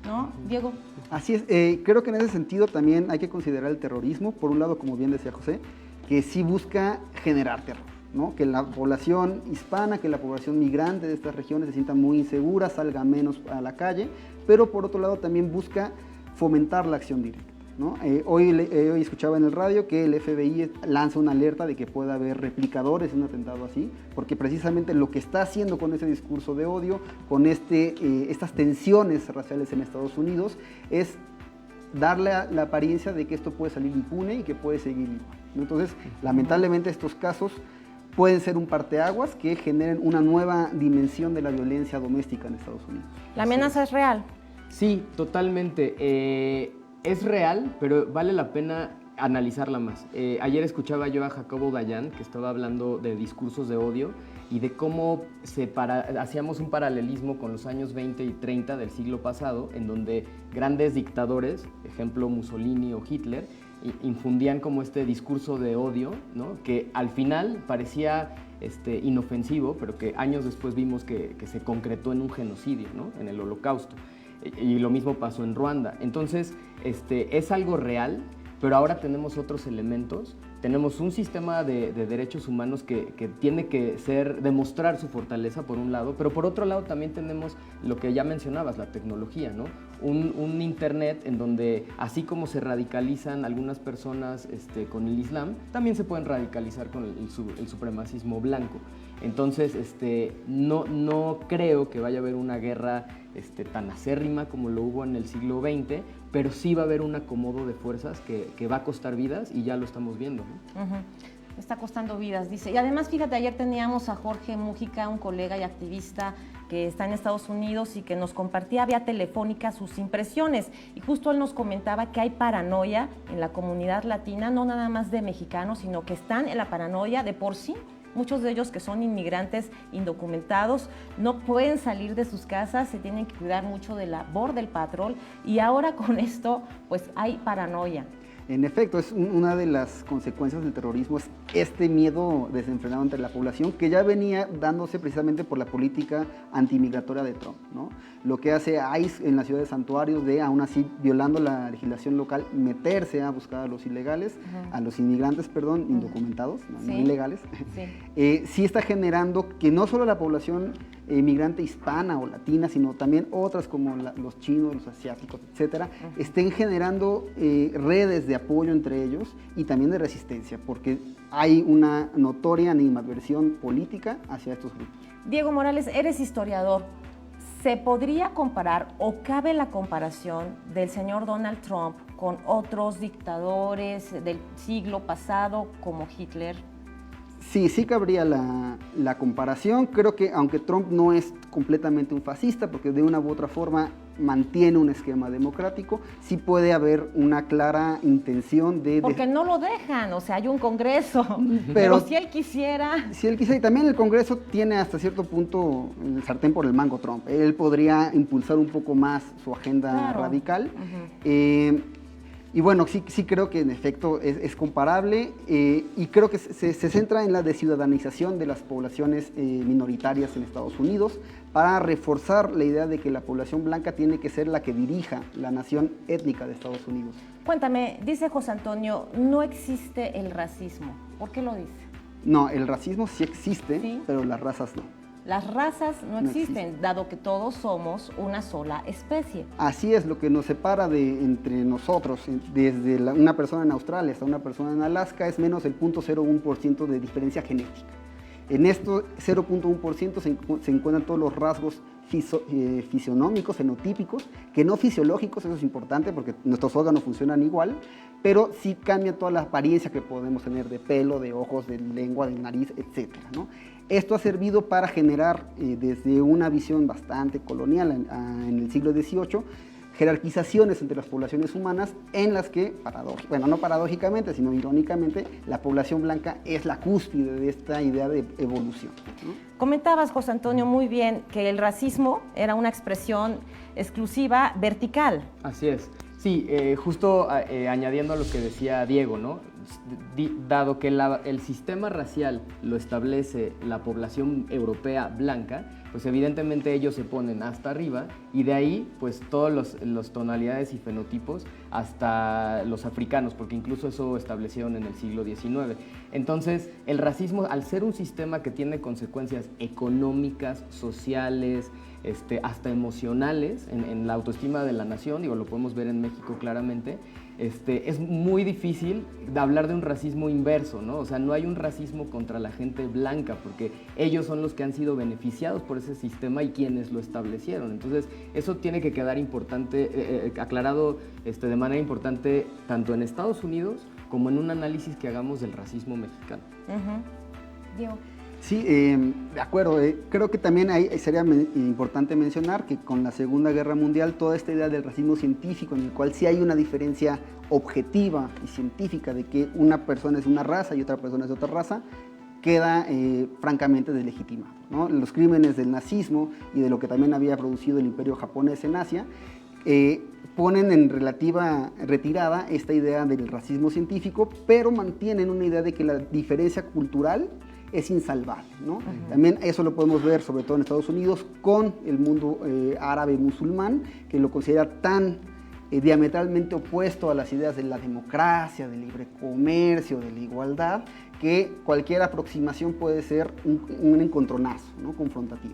¿No, Diego? Así es. Creo que en ese sentido también hay que considerar el terrorismo. Por un lado, como bien decía José, que sí busca generar terror, ¿no? Que la población hispana, que la población migrante de estas regiones se sienta muy insegura, salga menos a la calle, pero por otro lado también busca fomentar la acción directa, ¿no? Hoy escuchaba en el radio que el FBI lanza una alerta de que pueda haber replicadores en un atentado así, porque precisamente lo que está haciendo con ese discurso de odio, con estas tensiones raciales en Estados Unidos, es darle la apariencia de que esto puede salir impune y que puede seguir igual, ¿no? Entonces, lamentablemente estos casos pueden ser un parteaguas que generen una nueva dimensión de la violencia doméstica en Estados Unidos. ¿La amenaza es real? Sí, totalmente. Es real, pero vale la pena analizarla más. Ayer escuchaba yo a Jacobo Dayan, que estaba hablando de discursos de odio y de cómo hacíamos un paralelismo con los años 20 y 30 del siglo pasado, en donde grandes dictadores, ejemplo Mussolini o Hitler, infundían como este discurso de odio, ¿no? Que al final parecía inofensivo, pero que años después vimos que se concretó en un genocidio, ¿no? En el Holocausto. Y lo mismo pasó en Ruanda. Entonces, es algo real, pero ahora tenemos otros elementos. Tenemos un sistema de derechos humanos que tiene que demostrar su fortaleza, por un lado, pero por otro lado también tenemos lo que ya mencionabas, la tecnología, ¿no? Un internet en donde, así como se radicalizan algunas personas con el Islam, también se pueden radicalizar con el supremacismo blanco. Entonces, no creo que vaya a haber una guerra tan acérrima como lo hubo en el siglo XX, pero sí va a haber un acomodo de fuerzas que va a costar vidas, y ya lo estamos viendo, ¿no? Está costando vidas, dice. Y además, fíjate, ayer teníamos a Jorge Mújica, un colega y activista que está en Estados Unidos y que nos compartía vía telefónica sus impresiones. Y justo él nos comentaba que hay paranoia en la comunidad latina, no nada más de mexicanos, sino que están en la paranoia de por sí. Muchos de ellos que son inmigrantes indocumentados no pueden salir de sus casas, se tienen que cuidar mucho de la Border Patrol y ahora con esto pues hay paranoia. En efecto, es una de las consecuencias del terrorismo, es este miedo desenfrenado entre la población que ya venía dándose precisamente por la política antimigratoria de Trump, ¿no? Lo que hace ICE en la ciudad de Santuarios de, aún así, violando la legislación local, meterse a buscar a los ilegales, a los inmigrantes, perdón, indocumentados, no ilegales, sí está generando que no solo la población migrante hispana o latina, sino también otras como los chinos, los asiáticos, etcétera, estén generando redes de apoyo entre ellos y también de resistencia, porque hay una notoria animadversión política hacia estos grupos. Diego Morales, eres historiador. ¿Se podría comparar o cabe la comparación del señor Donald Trump con otros dictadores del siglo pasado como Hitler? Sí cabría la comparación. Creo que aunque Trump no es completamente un fascista, porque de una u otra forma mantiene un esquema democrático, sí puede haber una clara intención de... Porque no lo dejan, o sea, hay un Congreso, pero si él quisiera... Si él quisiera, y también el Congreso tiene hasta cierto punto el sartén por el mango Trump. Él podría impulsar un poco más su agenda radical. Y bueno, sí creo que en efecto es comparable y creo que se centra en la desciudadanización de las poblaciones minoritarias en Estados Unidos para reforzar la idea de que la población blanca tiene que ser la que dirija la nación étnica de Estados Unidos. Cuéntame, dice José Antonio, no existe el racismo. ¿Por qué lo dice? No, el racismo sí existe, pero las razas no. Las razas no existen, dado que todos somos una sola especie. Así es, lo que nos separa entre nosotros, desde una persona en Australia hasta una persona en Alaska, es menos el 0.01% de diferencia genética. En esto 0.1% se encuentran todos los rasgos fisionómicos, fenotípicos, que no fisiológicos, eso es importante porque nuestros órganos funcionan igual, pero sí cambia toda la apariencia que podemos tener de pelo, de ojos, de lengua, de nariz, etc., ¿no? Esto ha servido para generar, desde una visión bastante colonial en el siglo XVIII, jerarquizaciones entre las poblaciones humanas en las que, no paradójicamente, sino irónicamente, la población blanca es la cúspide de esta idea de evolución, ¿no? Comentabas, José Antonio, muy bien que el racismo era una expresión exclusiva vertical. Así es. Sí, justo añadiendo a lo que decía Diego, ¿no? Dado que el sistema racial lo establece la población europea blanca, pues evidentemente ellos se ponen hasta arriba y de ahí pues todos los tonalidades y fenotipos hasta los africanos, porque incluso eso establecieron en el siglo XIX. Entonces el racismo, al ser un sistema que tiene consecuencias económicas, sociales, hasta emocionales en la autoestima de la nación, digo, lo podemos ver en México claramente, es muy difícil de hablar de un racismo inverso, ¿no? O sea, no hay un racismo contra la gente blanca, porque ellos son los que han sido beneficiados por ese sistema y quienes lo establecieron. Entonces, eso tiene que quedar aclarado de manera importante, tanto en Estados Unidos como en un análisis que hagamos del racismo mexicano. Diego. Sí, de acuerdo. Creo que también sería importante mencionar que con la Segunda Guerra Mundial toda esta idea del racismo científico, en el cual sí hay una diferencia objetiva y científica de que una persona es de una raza y otra persona es de otra raza, queda francamente deslegitimado, ¿no? Los crímenes del nazismo y de lo que también había producido el imperio japonés en Asia ponen en relativa retirada esta idea del racismo científico, pero mantienen una idea de que la diferencia cultural es insalvable, ¿no? También eso lo podemos ver sobre todo en Estados Unidos con el mundo árabe musulmán, que lo considera tan diametralmente opuesto a las ideas de la democracia, del libre comercio, de la igualdad, que cualquier aproximación puede ser un encontronazo, ¿no? Confrontativo.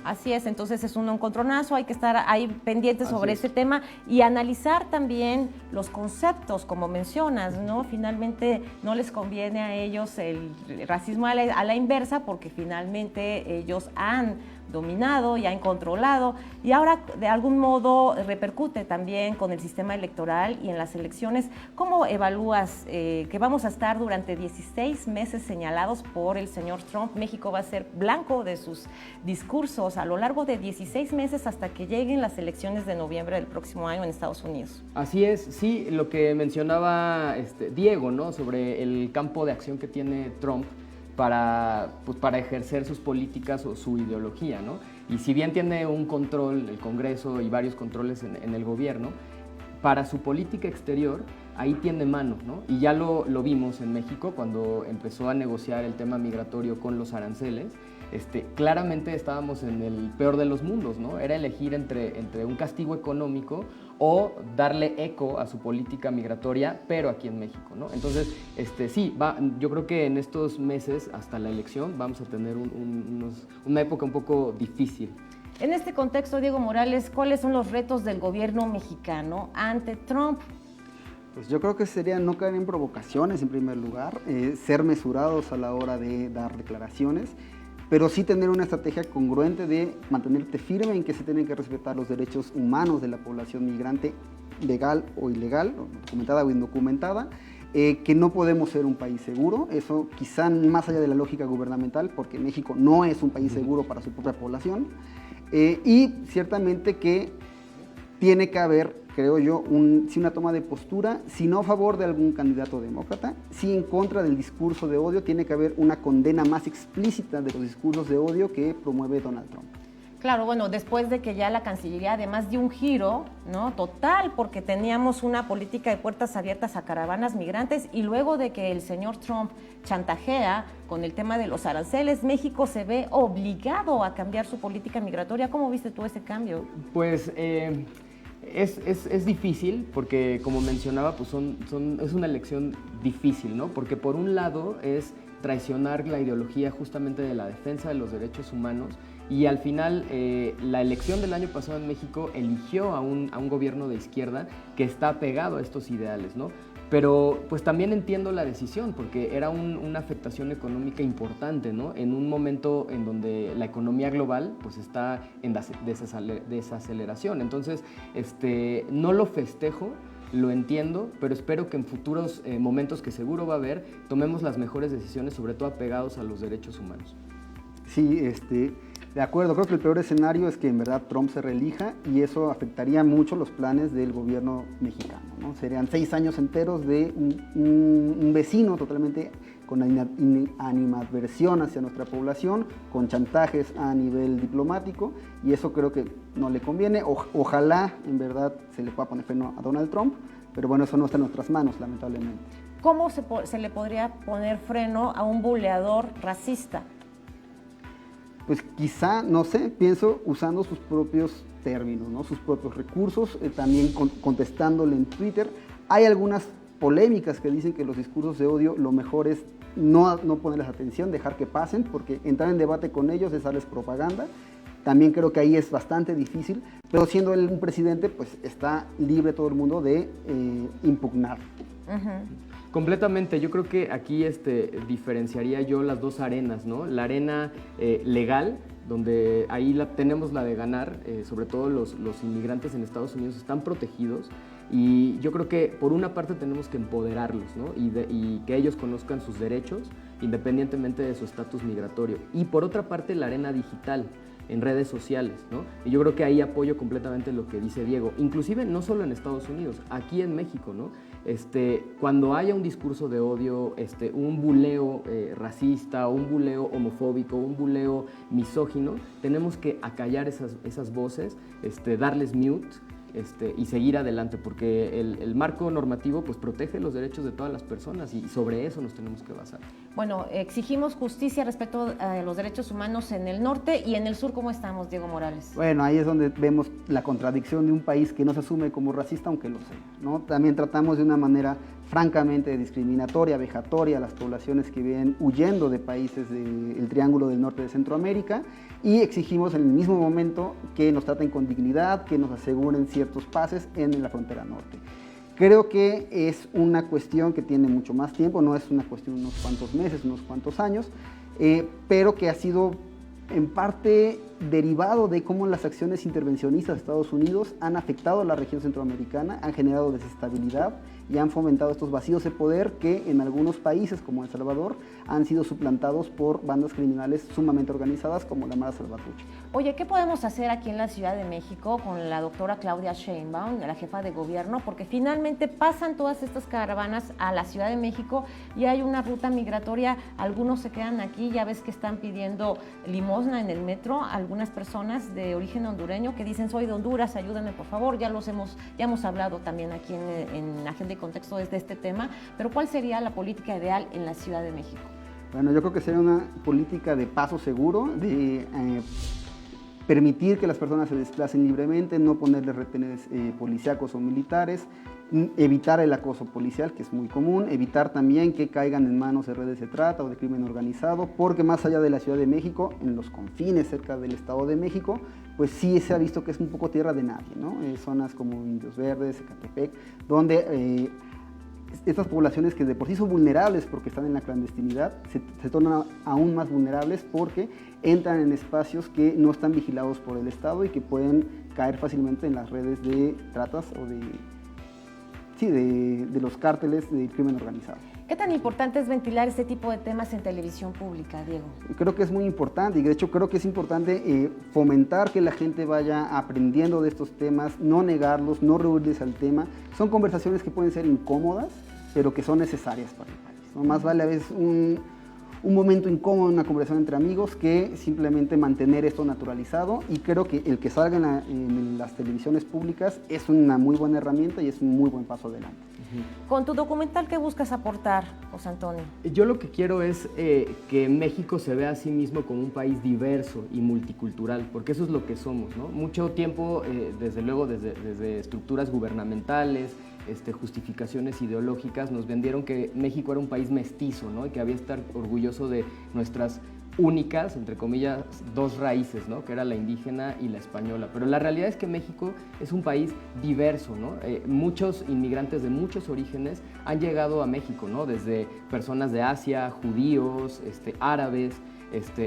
Así es, entonces es un encontronazo, hay que estar ahí pendientes sobre ese tema y analizar también los conceptos, como mencionas, ¿no? Finalmente no les conviene a ellos el racismo a la inversa, porque finalmente ellos han dominado, ya han controlado, y ahora de algún modo repercute también con el sistema electoral y en las elecciones. ¿Cómo evalúas que vamos a estar durante 16 meses señalados por el señor Trump? México va a ser blanco de sus discursos a lo largo de 16 meses hasta que lleguen las elecciones de noviembre del próximo año en Estados Unidos. Así es, sí, lo que mencionaba Diego, ¿no? Sobre el campo de acción que tiene Trump para ejercer sus políticas o su ideología, ¿no? Y si bien tiene un control, el Congreso y varios controles en el gobierno, para su política exterior, ahí tiene mano, ¿no? Y ya lo vimos en México cuando empezó a negociar el tema migratorio con los aranceles. Claramente estábamos en el peor de los mundos, ¿no? Era elegir entre un castigo económico o darle eco a su política migratoria, pero aquí en México, ¿no? Entonces, sí, yo creo que en estos meses, hasta la elección, vamos a tener una época un poco difícil. En este contexto, Diego Morales, ¿cuáles son los retos del gobierno mexicano ante Trump? Pues yo creo que sería no caer en provocaciones en primer lugar, ser mesurados a la hora de dar declaraciones, pero sí tener una estrategia congruente de mantenerte firme en que se tienen que respetar los derechos humanos de la población migrante, legal o ilegal, documentada o indocumentada, que no podemos ser un país seguro, eso quizá más allá de la lógica gubernamental, porque México no es un país seguro para su propia población, y ciertamente que tiene que haber, creo yo, sí una toma de postura, si no a favor de algún candidato demócrata, si en contra del discurso de odio, tiene que haber una condena más explícita de los discursos de odio que promueve Donald Trump. Claro, bueno, después de que ya la Cancillería además dio un giro, ¿no? Total, porque teníamos una política de puertas abiertas a caravanas migrantes y luego de que el señor Trump chantajea con el tema de los aranceles, México se ve obligado a cambiar su política migratoria. ¿Cómo viste tú ese cambio? Pues es difícil porque, como mencionaba, pues es una elección difícil, ¿no? Porque por un lado es traicionar la ideología justamente de la defensa de los derechos humanos y al final la elección del año pasado en México eligió a un gobierno de izquierda que está apegado a estos ideales, ¿no? Pero pues también entiendo la decisión porque era una afectación económica importante, ¿no? En un momento en donde la economía global pues está en desaceleración. Entonces, no lo festejo, lo entiendo, pero espero que en futuros momentos que seguro va a haber, tomemos las mejores decisiones, sobre todo apegados a los derechos humanos. Sí, de acuerdo, creo que el peor escenario es que en verdad Trump se reelija y eso afectaría mucho los planes del gobierno mexicano, ¿no? Serían 6 años enteros de un vecino totalmente con animadversión hacia nuestra población, con chantajes a nivel diplomático y eso creo que no le conviene. Ojalá en verdad se le pueda poner freno a Donald Trump, pero bueno, eso no está en nuestras manos, lamentablemente. ¿Cómo se le podría poner freno a un buleador racista? Pues quizá, no sé, pienso usando sus propios términos, ¿no? Sus propios recursos, también contestándole en Twitter. Hay algunas polémicas que dicen que los discursos de odio lo mejor es no ponerles atención, dejar que pasen, porque entrar en debate con ellos es darles propaganda. También creo que ahí es bastante difícil, pero siendo él un presidente, pues está libre todo el mundo de impugnar. Completamente, yo creo que aquí diferenciaría yo las dos arenas, ¿no? La arena legal, donde ahí tenemos la de ganar, sobre todo los inmigrantes en Estados Unidos están protegidos y yo creo que por una parte tenemos que empoderarlos, ¿no? y que ellos conozcan sus derechos independientemente de su estatus migratorio. Y por otra parte la arena digital, en redes sociales, ¿no? Y yo creo que ahí apoyo completamente lo que dice Diego, inclusive no solo en Estados Unidos, aquí en México, ¿no? Cuando haya un discurso de odio, un buleo racista, un buleo homofóbico, un buleo misógino, tenemos que acallar esas voces, darles mute, y seguir adelante, porque el marco normativo pues protege los derechos de todas las personas y sobre eso nos tenemos que basar. Bueno, exigimos justicia respecto a los derechos humanos en el norte y en el sur. ¿Cómo estamos, Diego Morales? Bueno, ahí es donde vemos la contradicción de un país que no se asume como racista, aunque lo sea, ¿no? También tratamos de una manera francamente discriminatoria, vejatoria a las poblaciones que vienen huyendo de países del Triángulo del Norte de Centroamérica y exigimos en el mismo momento que nos traten con dignidad, que nos aseguren ciertos pases en la frontera norte. Creo que es una cuestión que tiene mucho más tiempo, no es una cuestión de unos cuantos meses, unos cuantos años, pero que ha sido en parte derivado de cómo las acciones intervencionistas de Estados Unidos han afectado a la región centroamericana, han generado desestabilidad y han fomentado estos vacíos de poder que en algunos países como El Salvador han sido suplantados por bandas criminales sumamente organizadas como la Mara Salvatrucha. Oye, ¿qué podemos hacer aquí en la Ciudad de México con la doctora Claudia Sheinbaum, la jefa de gobierno? Porque finalmente pasan todas estas caravanas a la Ciudad de México y hay una ruta migratoria, algunos se quedan aquí, ya ves que están pidiendo limosna en el metro, algunas personas de origen hondureño que dicen soy de Honduras, ayúdenme por favor, ya hemos hablado también aquí en Agenda y Contexto de este tema, pero ¿cuál sería la política ideal en la Ciudad de México? Bueno, yo creo que sería una política de paso seguro, de permitir que las personas se desplacen libremente, no ponerles retenes policíacos o militares, evitar el acoso policial, que es muy común, evitar también que caigan en manos de redes de trata o de crimen organizado, porque más allá de la Ciudad de México, en los confines cerca del Estado de México, pues sí se ha visto que es un poco tierra de nadie, ¿no? Zonas como Indios Verdes, Ecatepec, donde estas poblaciones que de por sí son vulnerables porque están en la clandestinidad, se tornan aún más vulnerables porque entran en espacios que no están vigilados por el Estado y que pueden caer fácilmente en las redes de tratas o de los cárteles del crimen organizado. ¿Qué tan importante es ventilar este tipo de temas en televisión pública, Diego? Creo que es muy importante y de hecho creo que es importante fomentar que la gente vaya aprendiendo de estos temas, no negarlos, no rehuirles al tema. Son conversaciones que pueden ser incómodas, pero que son necesarias para el país, ¿no? Más vale a veces un momento incómodo en una conversación entre amigos que simplemente mantener esto naturalizado, y creo que el que salga en las televisiones públicas es una muy buena herramienta y es un muy buen paso adelante. Con tu documental, ¿qué buscas aportar, José Antonio? Yo lo que quiero es que México se vea a sí mismo como un país diverso y multicultural, porque eso es lo que somos, ¿no? Mucho tiempo, desde luego, desde estructuras gubernamentales, justificaciones ideológicas, nos vendieron que México era un país mestizo, ¿no? Y que había que estar orgulloso de nuestras únicas, entre comillas, dos raíces, ¿no? Que era la indígena y la española. Pero la realidad es que México es un país diverso, ¿no? Muchos inmigrantes de muchos orígenes han llegado a México, ¿no? Desde personas de Asia, judíos, árabes,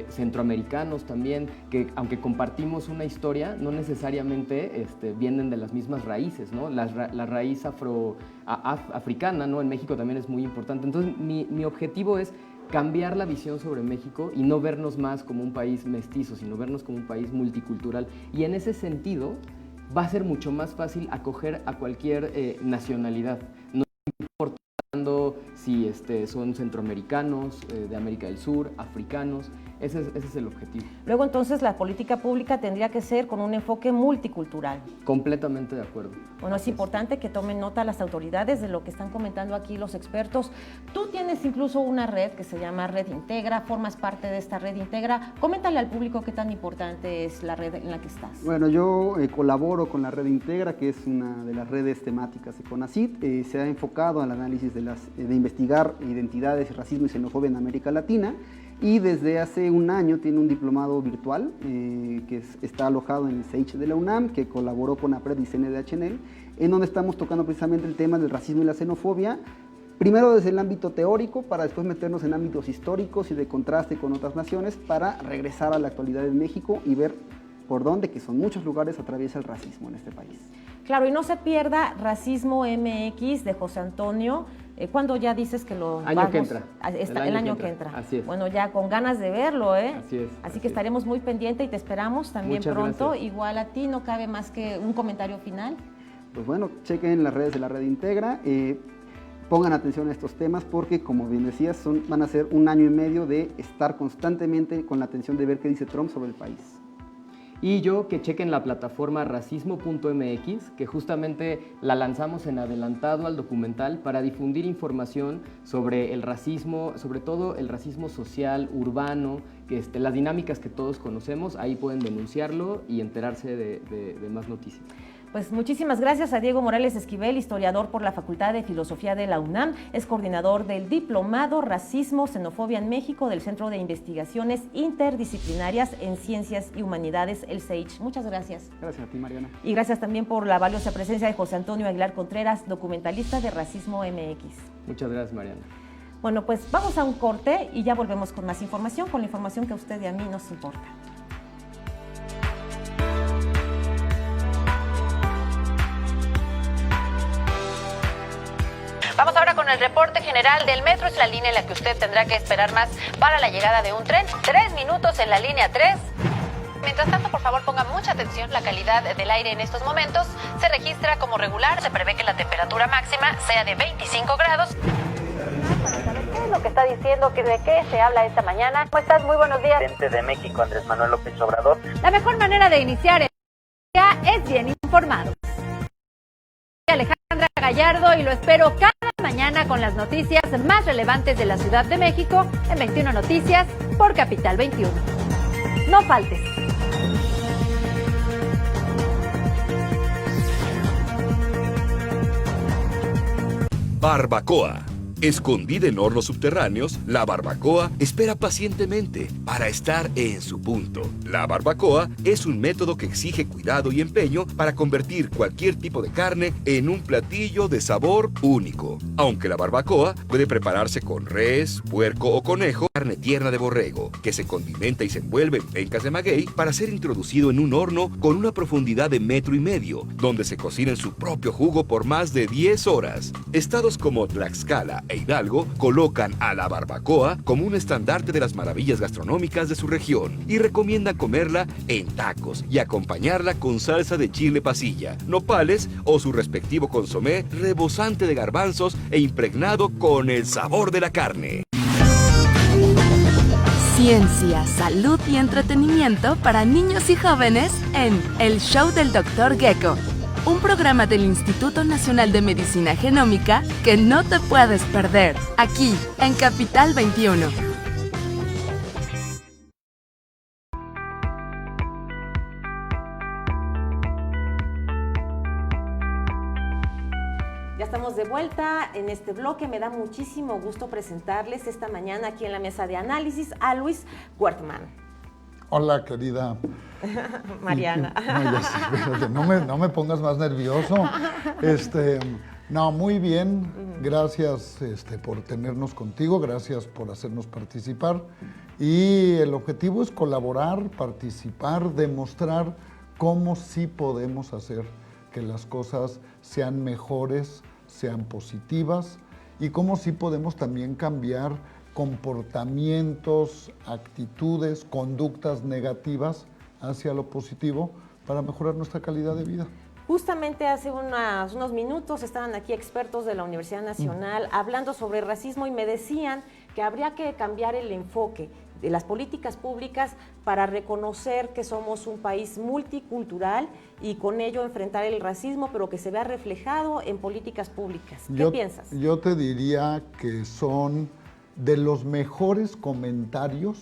centroamericanos también, que aunque compartimos una historia, no necesariamente vienen de las mismas raíces, ¿no? La raíz africana, ¿no? En México también es muy importante. Entonces, mi objetivo es cambiar la visión sobre México y no vernos más como un país mestizo, sino vernos como un país multicultural. Y en ese sentido, va a ser mucho más fácil acoger a cualquier nacionalidad, no importando si son centroamericanos, de América del Sur, africanos. Ese es el objetivo. Luego, entonces, la política pública tendría que ser con un enfoque multicultural. Completamente de acuerdo. Bueno, es importante que tomen nota las autoridades de lo que están comentando aquí los expertos. Tú tienes incluso una red que se llama Red Integra, formas parte de esta Red Integra. Coméntale al público qué tan importante es la red en la que estás. Bueno, yo colaboro con la Red Integra, que es una de las redes temáticas de CONACYT. Se ha enfocado al análisis de investigar identidades, racismo y xenofobia en América Latina. Y desde hace un año tiene un diplomado virtual que está alojado en el CEICH de la UNAM, que colaboró con APRED y CNDH, en donde estamos tocando precisamente el tema del racismo y la xenofobia, primero desde el ámbito teórico, para después meternos en ámbitos históricos y de contraste con otras naciones, para regresar a la actualidad de México y ver por dónde, que son muchos lugares, atraviesa el racismo en este país. Claro, y no se pierda Racismo MX de José Antonio. ¿Cuándo ya dices que lo año que entra? El año que entra. Así es. Bueno, ya con ganas de verlo, ¿eh? Así es. Así que estaremos muy pendientes y te esperamos también Muchas pronto. gracias. Igual a ti, no cabe más que un comentario final. Pues bueno, chequen las redes de la Red Integra, pongan atención a estos temas porque, como bien decías, van a ser un año y medio de estar constantemente con la atención de ver qué dice Trump sobre el país. Y que chequen la plataforma racismo.mx, que justamente la lanzamos en adelantado al documental para difundir información sobre el racismo, sobre todo el racismo social, urbano, las dinámicas que todos conocemos. Ahí pueden denunciarlo y enterarse de más noticias. Pues muchísimas gracias a Diego Morales Esquivel, historiador por la Facultad de Filosofía de la UNAM, es coordinador del Diplomado Racismo, Xenofobia en México del Centro de Investigaciones Interdisciplinarias en Ciencias y Humanidades, el CEICH. Muchas gracias. Gracias a ti, Mariana. Y gracias también por la valiosa presencia de José Antonio Aguilar Contreras, documentalista de Racismo MX. Muchas gracias, Mariana. Bueno, pues vamos a un corte y ya volvemos con más información, con la información que a usted y a mí nos importa. ahora con el reporte general del metro. Es la línea en la que usted tendrá que esperar más para la llegada de un tren. 3 minutos en la línea 3. Mientras tanto, por favor, ponga mucha atención. La calidad del aire en estos momentos se registra como regular. Se prevé que la temperatura máxima sea de 25 grados. Para saber qué es lo que está diciendo, de qué se habla esta mañana. ¿Cómo estás? Muy buenos días. Presidente de México, Andrés Manuel López Obrador. La mejor manera de iniciar el día es bien informado. Alejandra Gallardo y lo espero cada mañana con las noticias más relevantes de la Ciudad de México en 21 Noticias por Capital 21. No faltes. Barbacoa. Escondida en hornos subterráneos, la barbacoa espera pacientemente para estar en su punto. La barbacoa es un método que exige cuidado y empeño para convertir cualquier tipo de carne en un platillo de sabor único. Aunque la barbacoa puede prepararse con res, puerco o conejo, carne tierna de borrego, que se condimenta y se envuelve en pencas de maguey para ser introducido en un horno con una profundidad de 1,5 metros, donde se cocina en su propio jugo por más de 10 horas. Estados como Tlaxcala e Hidalgo colocan a la barbacoa como un estandarte de las maravillas gastronómicas de su región y recomiendan comerla en tacos y acompañarla con salsa de chile pasilla, nopales o su respectivo consomé rebosante de garbanzos e impregnado con el sabor de la carne. Ciencia, salud y entretenimiento para niños y jóvenes en El Show del Dr. Gecko. Un programa del Instituto Nacional de Medicina Genómica que no te puedes perder, aquí en Capital 21. Ya estamos de vuelta en este bloque. Me da muchísimo gusto presentarles esta mañana aquí en la mesa de análisis a Luis Wertmann. Hola, querida Mariana. No me pongas más nervioso. No, muy bien. Gracias por tenernos contigo, gracias por hacernos participar. Y el objetivo es colaborar, participar, demostrar cómo sí podemos hacer que las cosas sean mejores, sean positivas, y cómo sí podemos también cambiar comportamientos, actitudes, conductas negativas hacia lo positivo para mejorar nuestra calidad de vida. Justamente hace unos minutos estaban aquí expertos de la Universidad Nacional hablando sobre racismo y me decían que habría que cambiar el enfoque de las políticas públicas para reconocer que somos un país multicultural y con ello enfrentar el racismo, pero que se vea reflejado en políticas públicas. ¿Qué piensas? Yo te diría que son de los mejores comentarios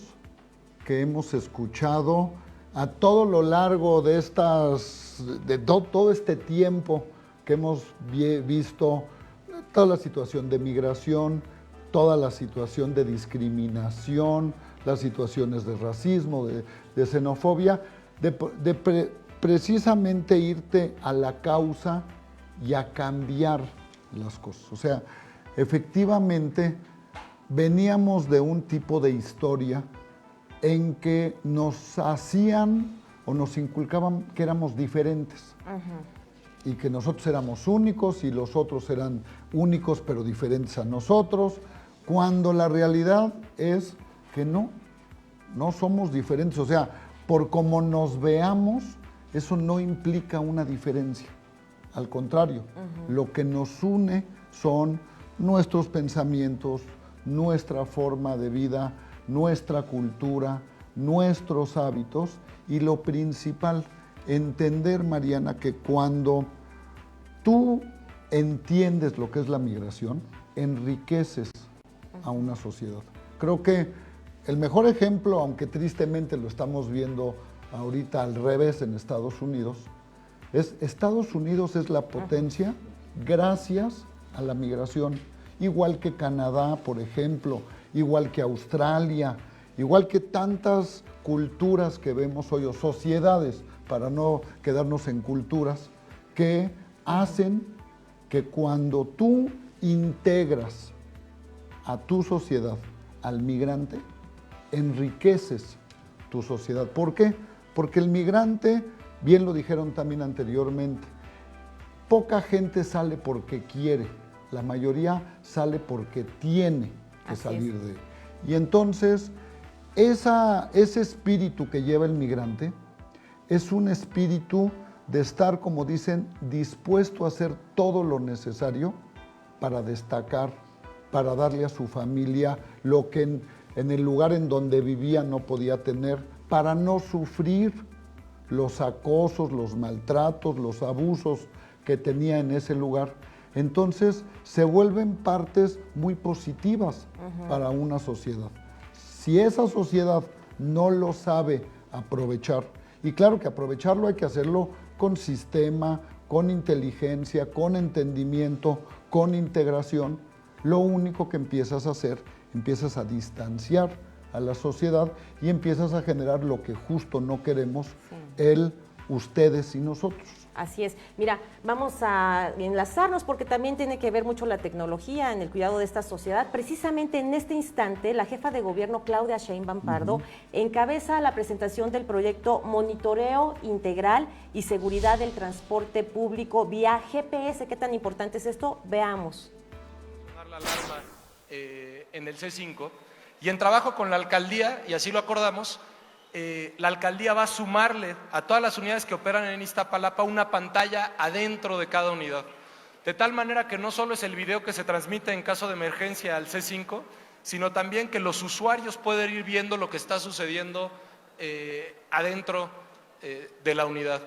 que hemos escuchado a todo lo largo de todo este tiempo que hemos visto toda la situación de migración, toda la situación de discriminación, las situaciones de racismo, de xenofobia, precisamente irte a la causa y a cambiar las cosas. O sea, efectivamente, veníamos de un tipo de historia en que nos hacían o nos inculcaban que éramos diferentes. Y que nosotros éramos únicos y los otros eran únicos pero diferentes a nosotros, cuando la realidad es que no somos diferentes. O sea, por cómo nos veamos, eso no implica una diferencia. Al contrario, lo que nos une son nuestros pensamientos, nuestra forma de vida, nuestra cultura, nuestros hábitos y lo principal, entender, Mariana, que cuando tú entiendes lo que es la migración, enriqueces a una sociedad. Creo que el mejor ejemplo, aunque tristemente lo estamos viendo ahorita al revés en Estados Unidos, Estados Unidos es la potencia gracias a la migración. Igual que Canadá, por ejemplo, igual que Australia, igual que tantas culturas que vemos hoy, o sociedades, para no quedarnos en culturas, que hacen que cuando tú integras a tu sociedad al migrante, enriqueces tu sociedad. ¿Por qué? Porque el migrante, bien lo dijeron también anteriormente, poca gente sale porque quiere. La mayoría sale porque tiene que Así salir es. de... Y entonces, ese espíritu que lleva el migrante es un espíritu de estar, como dicen, dispuesto a hacer todo lo necesario para destacar, para darle a su familia lo que en el lugar en donde vivía no podía tener, para no sufrir los acosos, los maltratos, los abusos que tenía en ese lugar. Entonces se vuelven partes muy positivas para una sociedad. Si esa sociedad no lo sabe aprovechar, y claro que aprovecharlo hay que hacerlo con sistema, con inteligencia, con entendimiento, con integración, lo único que empiezas a hacer, empiezas a distanciar a la sociedad y empiezas a generar lo que justo no queremos, él, ustedes y nosotros. Así es. Mira, vamos a enlazarnos porque también tiene que ver mucho la tecnología en el cuidado de esta sociedad. Precisamente en este instante, la jefa de gobierno, Claudia Sheinbaum Pardo, encabeza la presentación del proyecto Monitoreo Integral y Seguridad del Transporte Público vía GPS. ¿Qué tan importante es esto? Veamos. La alarma en el C5 y en trabajo con la alcaldía, y así lo acordamos, la alcaldía va a sumarle a todas las unidades que operan en Iztapalapa una pantalla adentro de cada unidad, de tal manera que no solo es el video que se transmite en caso de emergencia al C5, sino también que los usuarios pueden ir viendo lo que está sucediendo adentro de la unidad.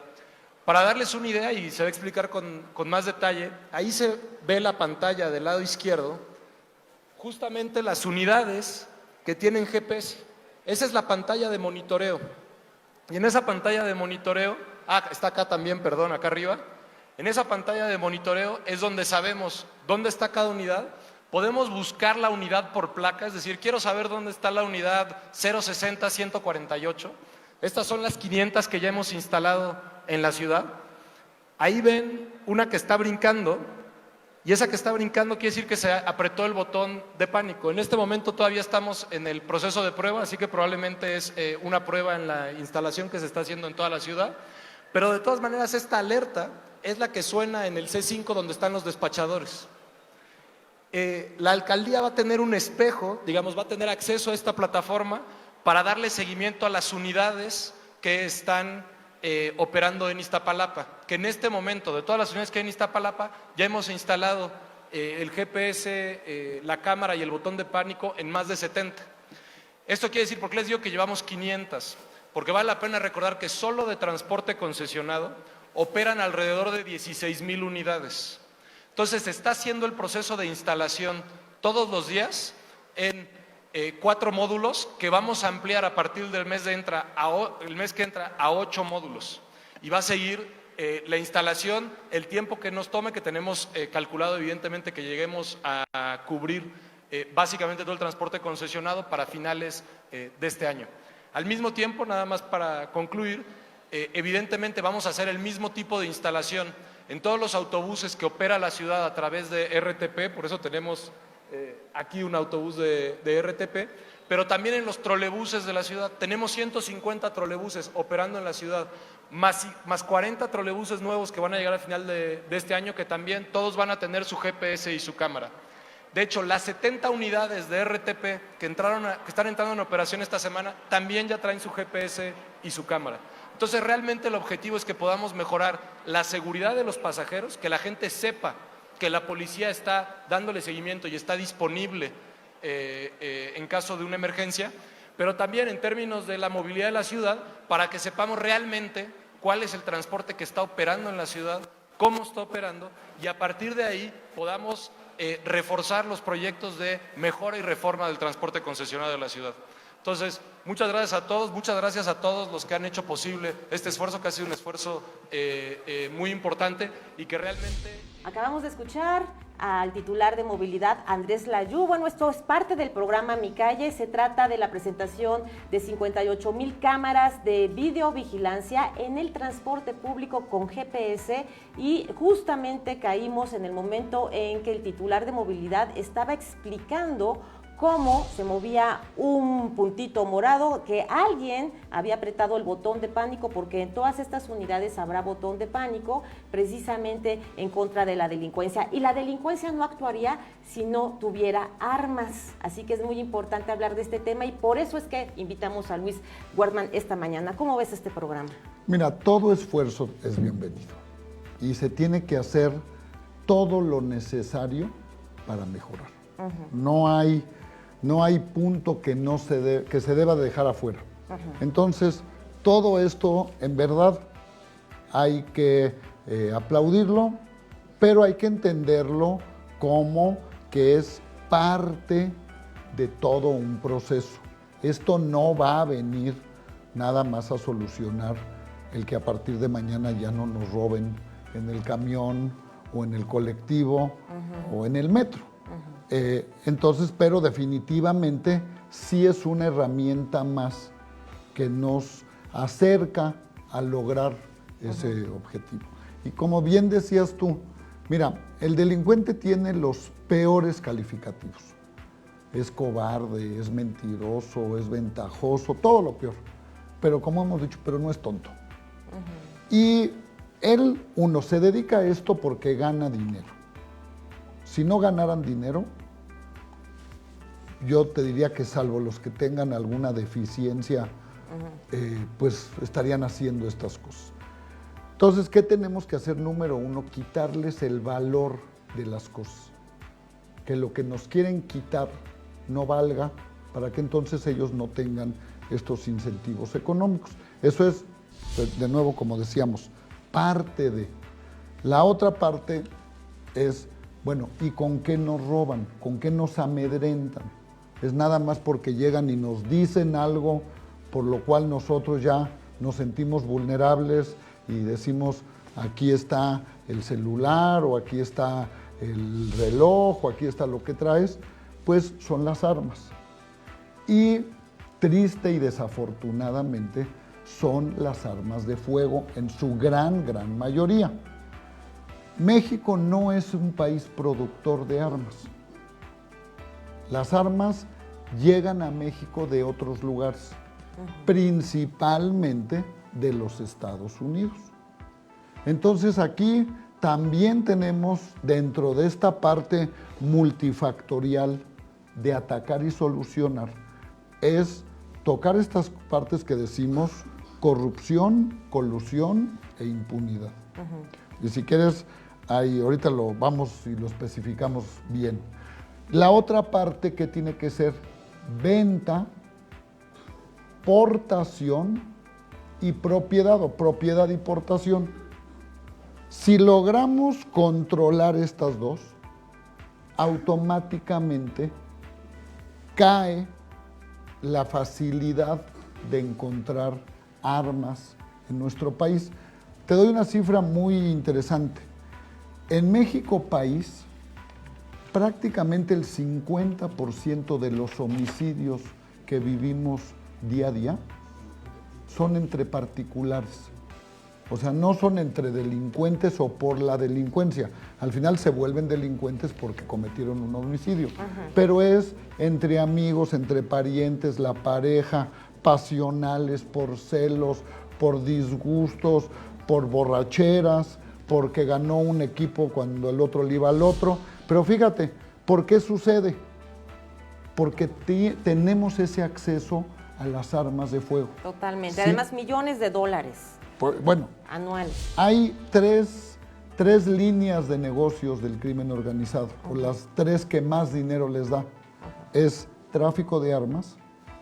Para darles una idea, y se va a explicar con más detalle, ahí se ve la pantalla del lado izquierdo, justamente las unidades que tienen GPS. Esa es la pantalla de monitoreo. Y en esa pantalla de monitoreo, está acá también, perdón, acá arriba. En esa pantalla de monitoreo es donde sabemos dónde está cada unidad. Podemos buscar la unidad por placa, es decir, quiero saber dónde está la unidad 060-148. Estas son las 500 que ya hemos instalado en la ciudad. Ahí ven una que está brincando, y esa que está brincando quiere decir que se apretó el botón de pánico. En este momento todavía estamos en el proceso de prueba, así que probablemente es una prueba en la instalación que se está haciendo en toda la ciudad, pero de todas maneras esta alerta es la que suena en el C5 donde están los despachadores. La alcaldía va a tener un espejo, digamos, va a tener acceso a esta plataforma para darle seguimiento a las unidades que están operando en Iztapalapa, que en este momento, de todas las unidades que hay en Iztapalapa, ya hemos instalado el GPS, la cámara y el botón de pánico en más de 70. Esto quiere decir, ¿por qué les digo que llevamos 500? Porque vale la pena recordar que solo de transporte concesionado operan alrededor de 16,000 unidades. Entonces se está haciendo el proceso de instalación todos los días en 4 módulos que vamos a ampliar a partir del mes que entra a 8 módulos, y va a seguir la instalación el tiempo que nos tome, que tenemos calculado evidentemente que lleguemos a cubrir básicamente todo el transporte concesionado para finales de este año. Al mismo tiempo, nada más para concluir, evidentemente vamos a hacer el mismo tipo de instalación en todos los autobuses que opera la ciudad a través de RTP, por eso tenemos aquí un autobús de RTP, pero también en los trolebuses de la ciudad. Tenemos 150 trolebuses operando en la ciudad, más 40 trolebuses nuevos que van a llegar al final de este año, que también todos van a tener su GPS y su cámara. De hecho, las 70 unidades de RTP que están entrando en operación esta semana también ya traen su GPS y su cámara. Entonces, realmente el objetivo es que podamos mejorar la seguridad de los pasajeros, que la gente sepa que la policía está dándole seguimiento y está disponible en caso de una emergencia, pero también en términos de la movilidad de la ciudad, para que sepamos realmente cuál es el transporte que está operando en la ciudad, cómo está operando, y a partir de ahí podamos reforzar los proyectos de mejora y reforma del transporte concesionado de la ciudad. Entonces, muchas gracias a todos, muchas gracias a todos los que han hecho posible este esfuerzo, que ha sido un esfuerzo muy importante y que realmente... Acabamos de escuchar al titular de movilidad, Andrés Layú. Bueno, esto es parte del programa Mi Calle. Se trata de la presentación de 58,000 cámaras de videovigilancia en el transporte público con GPS, y justamente caímos en el momento en que el titular de movilidad estaba explicando cómo se movía un puntito morado, que alguien había apretado el botón de pánico, porque en todas estas unidades habrá botón de pánico precisamente en contra de la delincuencia. Y la delincuencia no actuaría si no tuviera armas. Así que es muy importante hablar de este tema y por eso es que invitamos a Luis Wertmann esta mañana. ¿Cómo ves este programa? Mira, todo esfuerzo es bienvenido y se tiene que hacer todo lo necesario para mejorar. No hay punto que que se deba dejar afuera. Entonces, todo esto, en verdad, hay que aplaudirlo, pero hay que entenderlo como que es parte de todo un proceso. Esto no va a venir nada más a solucionar el que a partir de mañana ya no nos roben en el camión o en el colectivo o en el metro. Entonces, pero definitivamente sí es una herramienta más que nos acerca a lograr ese objetivo. Y como bien decías tú, mira, el delincuente tiene los peores calificativos. Es cobarde, es mentiroso, es ventajoso, todo lo peor. Pero como hemos dicho, pero no es tonto. Y él, uno, se dedica a esto porque gana dinero. Si no ganaran dinero, yo te diría que salvo los que tengan alguna deficiencia, pues estarían haciendo estas cosas. Entonces, ¿qué tenemos que hacer? Número uno, quitarles el valor de las cosas. Que lo que nos quieren quitar no valga, para que entonces ellos no tengan estos incentivos económicos. Eso es, de nuevo, como decíamos, parte de. La otra parte es, bueno, ¿y con qué nos roban? ¿Con qué nos amedrentan? Es nada más porque llegan y nos dicen algo, por lo cual nosotros ya nos sentimos vulnerables y decimos, aquí está el celular, o aquí está el reloj, o aquí está lo que traes, pues son las armas. Y triste y desafortunadamente son las armas de fuego en su gran mayoría. México no es un país productor de armas. Las armas llegan a México de otros lugares, principalmente de los Estados Unidos. Entonces aquí también tenemos, dentro de esta parte multifactorial de atacar y solucionar, es tocar estas partes que decimos corrupción, colusión e impunidad. Y si quieres, ahí ahorita lo vamos y lo especificamos bien. La otra parte que tiene que ser venta, portación y propiedad, o propiedad y portación. Si logramos controlar estas dos, automáticamente cae la facilidad de encontrar armas en nuestro país. Te doy una cifra muy interesante. En México país, prácticamente el 50% de los homicidios que vivimos día a día son entre particulares. O sea, no son entre delincuentes o por la delincuencia. Al final se vuelven delincuentes porque cometieron un homicidio. Pero es entre amigos, entre parientes, la pareja, pasionales, por celos, por disgustos, por borracheras, porque ganó un equipo cuando el otro le iba al otro. Pero fíjate, ¿por qué sucede? Porque tenemos ese acceso a las armas de fuego. Totalmente. ¿Sí? Además, millones de dólares. Bueno, anuales. Hay tres líneas de negocios del crimen organizado, o las tres que más dinero les da. Es tráfico de armas,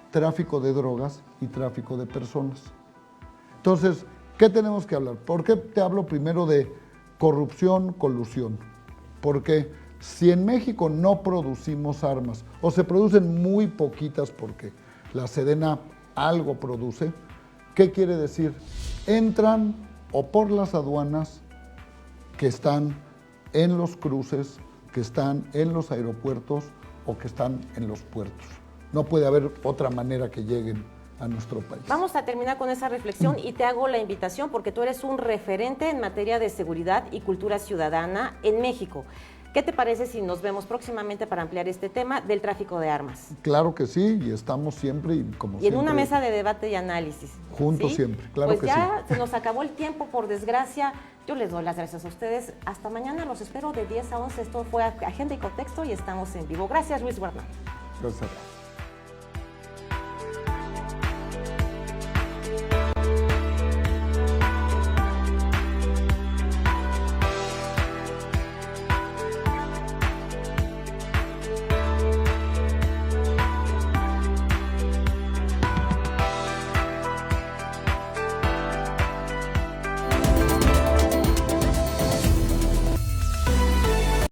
tráfico de drogas y tráfico de personas. Entonces, ¿qué tenemos que hablar? ¿Por qué te hablo primero de corrupción, colusión? Porque si en México no producimos armas, o se producen muy poquitas porque la Sedena algo produce, ¿qué quiere decir? Entran o por las aduanas que están en los cruces, que están en los aeropuertos o que están en los puertos. No puede haber otra manera que lleguen a nuestro país. Vamos a terminar con esa reflexión y te hago la invitación porque tú eres un referente en materia de seguridad y cultura ciudadana en México. ¿Qué te parece si nos vemos próximamente para ampliar este tema del tráfico de armas? Claro que sí, y estamos siempre, y como Y en siempre, una mesa de debate y análisis. juntos ¿sí? siempre, claro pues que ya sí. se nos acabó el tiempo, por desgracia. Yo les doy las gracias a ustedes. Hasta mañana, los espero de 10 a 11. Esto fue Agenda y Contexto y estamos en vivo. Gracias, Luis Guarnán. Gracias.